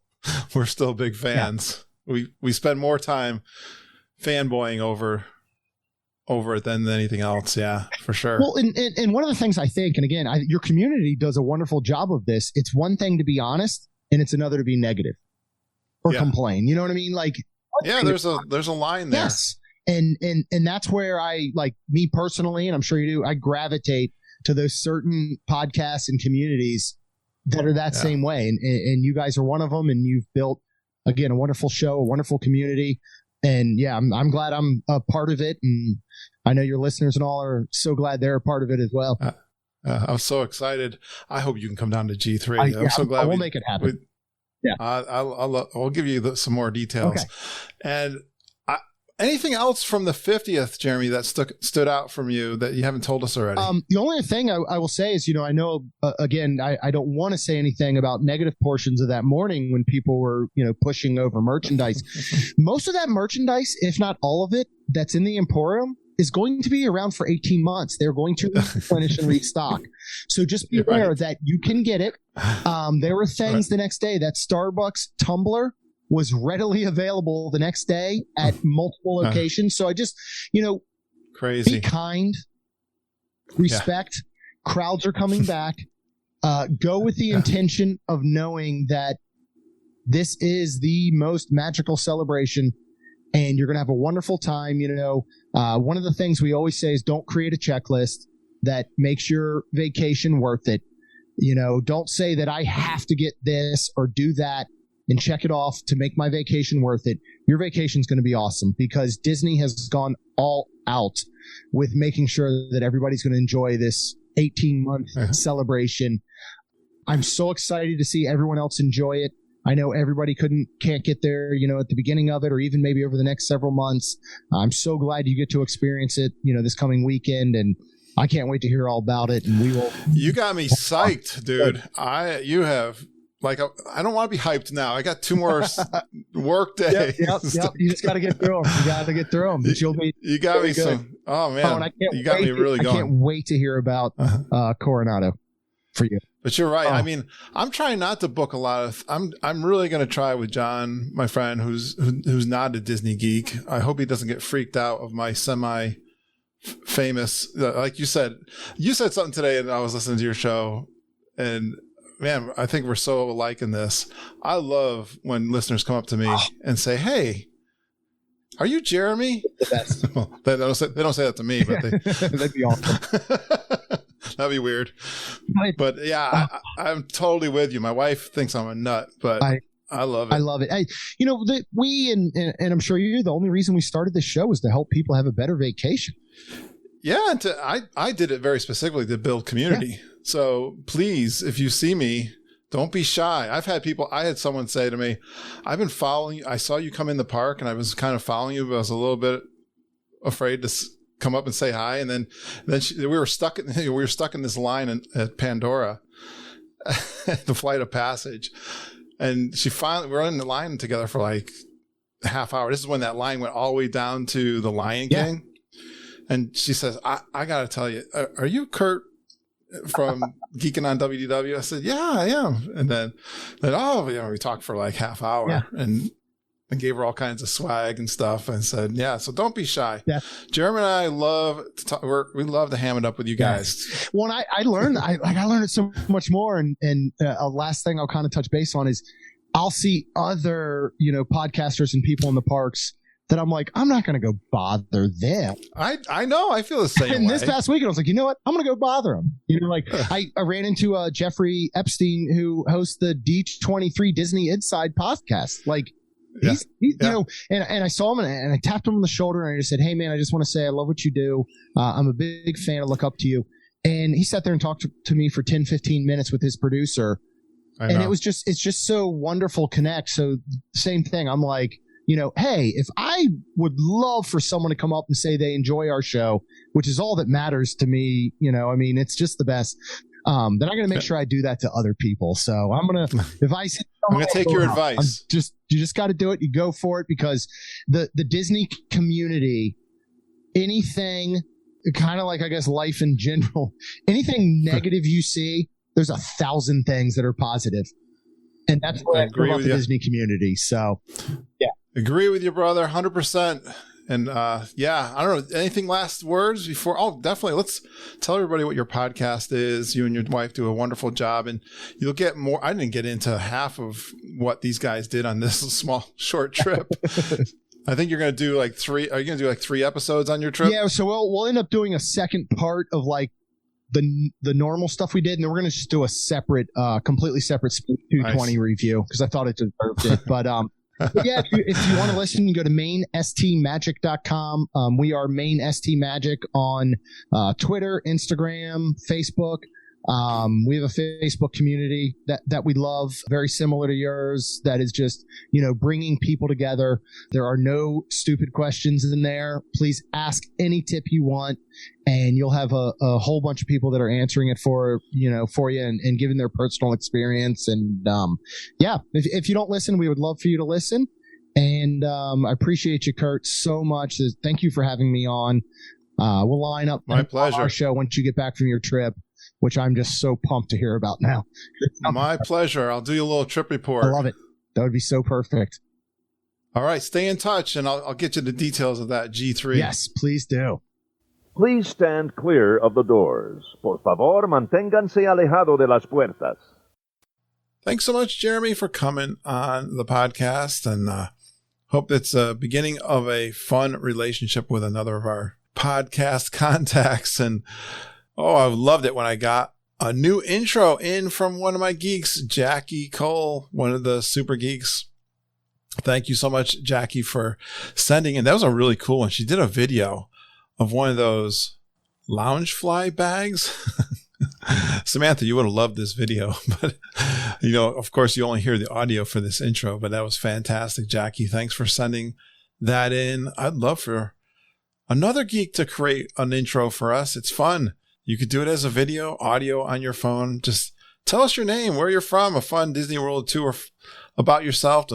big fans. Yeah. We spend more time fanboying over it than anything else. Yeah, for sure.
Well, and one of the things I think, and again, your community does a wonderful job of this. It's one thing to be honest, and it's another to be negative or complain. You know what I mean? Like,
there's a line there.
Yes. And that's where I, like, me personally, and I'm sure you do, I gravitate to those certain podcasts and communities that are that same way. And you guys are one of them, and you've built, again, a wonderful show, a wonderful community. And I'm glad I'm a part of it. And I know your listeners and all are so glad they're a part of it as well.
I'm so excited. I hope you can come down to G3. I'm so glad
we'll make it happen.
I'll give you some more details.
Okay.
And anything else from the 50th, Jeremy, that stood out from you that you haven't told us already?
The only thing I will say is, I know, again, I don't want to say anything about negative portions of that morning when people were, pushing over merchandise. Most of that merchandise, if not all of it, that's in the Emporium is going to be around for 18 months. They're going to replenish and restock. So just be aware that you can get it. There were things the next day. That Starbucks tumbler was readily available the next day at multiple locations. So I just,
crazy.
Be kind, respect. Crowds are coming back. Go with the intention of knowing that this is the most magical celebration and you're going to have a wonderful time. One of the things we always say is don't create a checklist that makes your vacation worth it. Don't say that I have to get this or do that and check it off to make my vacation worth it. Your vacation is going to be awesome because Disney has gone all out with making sure that everybody's going to enjoy this 18-month celebration. I'm so excited to see everyone else enjoy it. I know everybody can't get there, at the beginning of it or even maybe over the next several months. I'm so glad you get to experience it, this coming weekend, and I can't wait to hear all about it. And we will. You
got me psyched, dude. You have. Like, I don't want to be hyped now. I got 2 more work days.
Yep. You just got to get through them. But
you got me some. Oh man, you got me really going.
I can't wait to hear about Coronado for you.
But you're right. I mean, I'm trying not to book a lot of. I'm really going to try with John, my friend, who's not a Disney geek. I hope he doesn't get freaked out of my semi-famous. Like you said something today, and I was listening to your show, and. Man, I think we're so alike in this. I love when listeners come up to me and say, "Hey, are you Jeremy?" Well, they don't say that to me, but
that'd be awesome.
That'd be weird. But yeah, I'm totally with you. My wife thinks I'm a nut, but I love it.
I love it. We and I'm sure you're the only reason we started this show is to help people have a better vacation.
Yeah, I did it very specifically to build community. Yeah. So please, if you see me, Don't be shy. I had someone say to me, I've been following you. I saw you come in the park and I was kind of following you, but I was a little bit afraid to come up and say hi. And then we were stuck in this line at Pandora, the Flight of Passage. And we were in the line together for like a half hour. This is when that line went all the way down to the Lion King. And she says, I got to tell you, are you Kurt from Geeking on WDW? I said, yeah, I am. And then we talked for like half hour and gave her all kinds of swag and stuff and said, yeah, so don't be shy. Yeah. Jeremy and I love to talk. We love to ham it up with you guys.
Yeah. Well, I learned it so much more. And last thing I'll kind of touch base on is I'll see other, podcasters and people in the parks that I'm like, I'm not going to go bother them.
I know. I feel the same
and
way.
This past weekend, I was like, you know what? I'm going to go bother them. I ran into Jeffrey Epstein, who hosts the D23 Disney Inside podcast. Like, he's and I saw him and I tapped him on the shoulder and I just said, hey, man, I just want to say I love what you do. I'm a big fan. I look up to you. And he sat there and talked to me for 10, 15 minutes with his producer. And it's just so wonderful connect. So same thing. I'm like, hey, if I would love for someone to come up and say they enjoy our show, which is all that matters to me, it's just the best. Then I'm going to make sure I do that to other people. So I'm going to
take your advice.
You just got to do it. You go for it because the Disney community, anything kind of like, I guess, life in general, anything negative you see, there's 1,000 things that are positive. And that's what I agree about the Disney community. So, yeah.
Agree with you, brother, 100%. And I don't know, anything last words before? Oh, definitely. Let's tell everybody what your podcast is. You and your wife do a wonderful job, and you'll get more. I didn't get into half of what these guys did on this small, short trip. I think you're going to do like 3. Are you going to do like 3 episodes on your trip?
Yeah. So we'll end up doing a second part of like the normal stuff we did, and then we're going to just do a separate, completely separate 220 review because I thought it deserved it. But yeah, if you want to listen, you go to mainstmagic.com. We are Main ST Magic on Twitter, Instagram, Facebook. We have a Facebook community that we love, very similar to yours, that is just, bringing people together. There are no stupid questions in there. Please ask any tip you want, and you'll have a whole bunch of people that are answering it for you and giving their personal experience. And if you don't listen, we would love for you to listen. And I appreciate you, Kurt, so much. Thank you for having me on. We'll line up
my pleasure.
Our show once you get back from your trip, which I'm just so pumped to hear about now.
My pleasure. I'll do you a little trip report.
I love it. That would be so perfect.
All right. Stay in touch, and I'll get you the details of that G3.
Yes, please do.
Please stand clear of the doors. Por favor, manténganse alejado de las puertas.
Thanks so much, Jeremy, for coming on the podcast, and hope it's a beginning of a fun relationship with another of our podcast contacts. And I loved it when I got a new intro in from one of my geeks, Jackie Cole, one of the super geeks. Thank you so much, Jackie, for sending in. That was a really cool one. She did a video of one of those Loungefly bags. Samantha, you would have loved this video, but of course you only hear the audio for this intro, but that was fantastic. Jackie, thanks for sending that in. I'd love for another geek to create an intro for us. It's fun. You could do it as a video, audio on your phone. Just tell us your name, where you're from, a fun Disney World tour about yourself.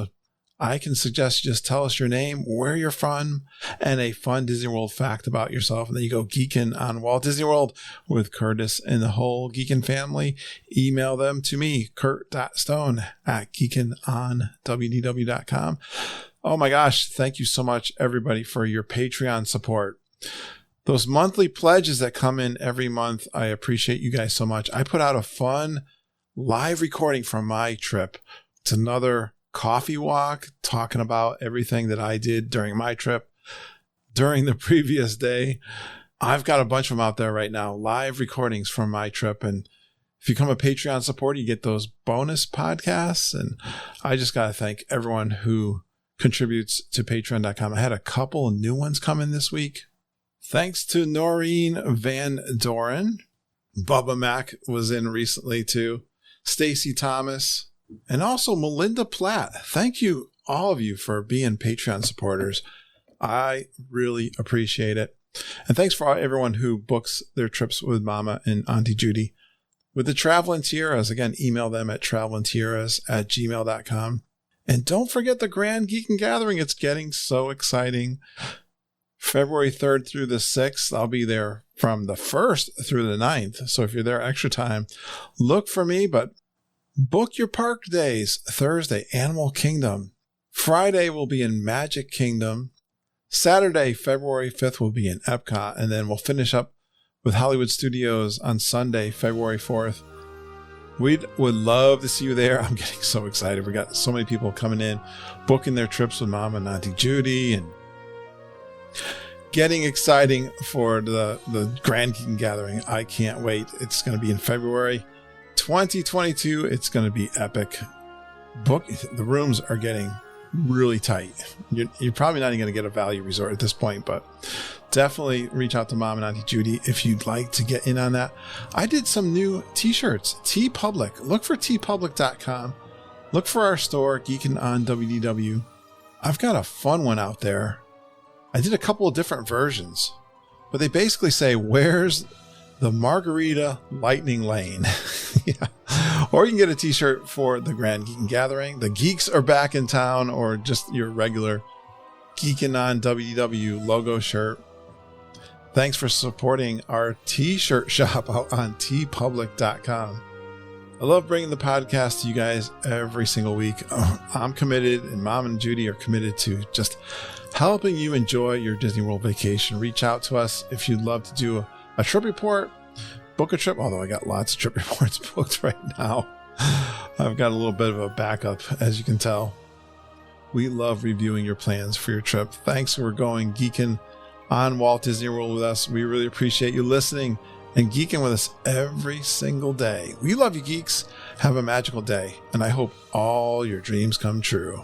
I can suggest you just tell us your name, where you're from, and a fun Disney World fact about yourself. And then you go geeking on Walt Disney World with Curtis and the whole Geekin family. Email them to me, kurt.stone@geekinonwdw.com. Oh my gosh. Thank you so much, everybody, for your Patreon support. Those monthly pledges that come in every month, I appreciate you guys so much. I put out a fun live recording from my trip. It's another coffee walk talking about everything that I did during my trip during the previous day. I've got a bunch of them out there right now, live recordings from my trip. And if you become a Patreon supporter, you get those bonus podcasts. And I just got to thank everyone who contributes to patreon.com. I had a couple of new ones come in this week. Thanks to Noreen Van Doren. Bubba Mac was in recently too. Stacy Thomas, and also Melinda Platt. Thank you, all of you, for being Patreon supporters. I really appreciate it. And thanks for everyone who books their trips with Mama and Auntie Judy. With the Traveling Tiaras, again, email them at travelingtiaras@gmail.com. And don't forget the Grand Geekin' Gathering. It's getting so exciting. February 3rd through the 6th, I'll be there from the 1st through the 9th. So if you're there extra time, look for me, but book your park days. Thursday, Animal Kingdom. Friday will be in Magic Kingdom. Saturday, February 5th, will be in Epcot. And then we'll finish up with Hollywood Studios on Sunday, February 4th. We would love to see you there. I'm getting so excited. We got so many people coming in, booking their trips with Mom and Auntie Judy, and getting exciting for the Grand Geekin' Gathering. I can't wait. It's going to be in February 2022. It's going to be epic. The rooms are getting really tight. You're probably not even going to get a value resort at this point, but definitely reach out to Mom and Auntie Judy if you'd like to get in on that. I did some new t-shirts. TeePublic. Look for teepublic.com. Look for our store, Geekin' on WDW. I've got a fun one out there. I did a couple of different versions, but they basically say, where's the Margarita Lightning Lane? Yeah. Or you can get a t-shirt for the Grand Geekin' Gathering. The geeks are back in town, or just your regular Geekin' on WDW logo shirt. Thanks for supporting our t-shirt shop out on teepublic.com. I love bringing the podcast to you guys every single week. I'm committed, and Mom and Judy are committed to just helping you enjoy your Disney World vacation. Reach out to us if you'd love to do a trip report, book a trip, although I got lots of trip reports booked right now. I've got a little bit of a backup, as you can tell. We love reviewing your plans for your trip. Thanks for going geeking on Walt Disney World with us. We really appreciate you listening and geeking with us every single day. We love you, geeks. Have a magical day, and I hope all your dreams come true.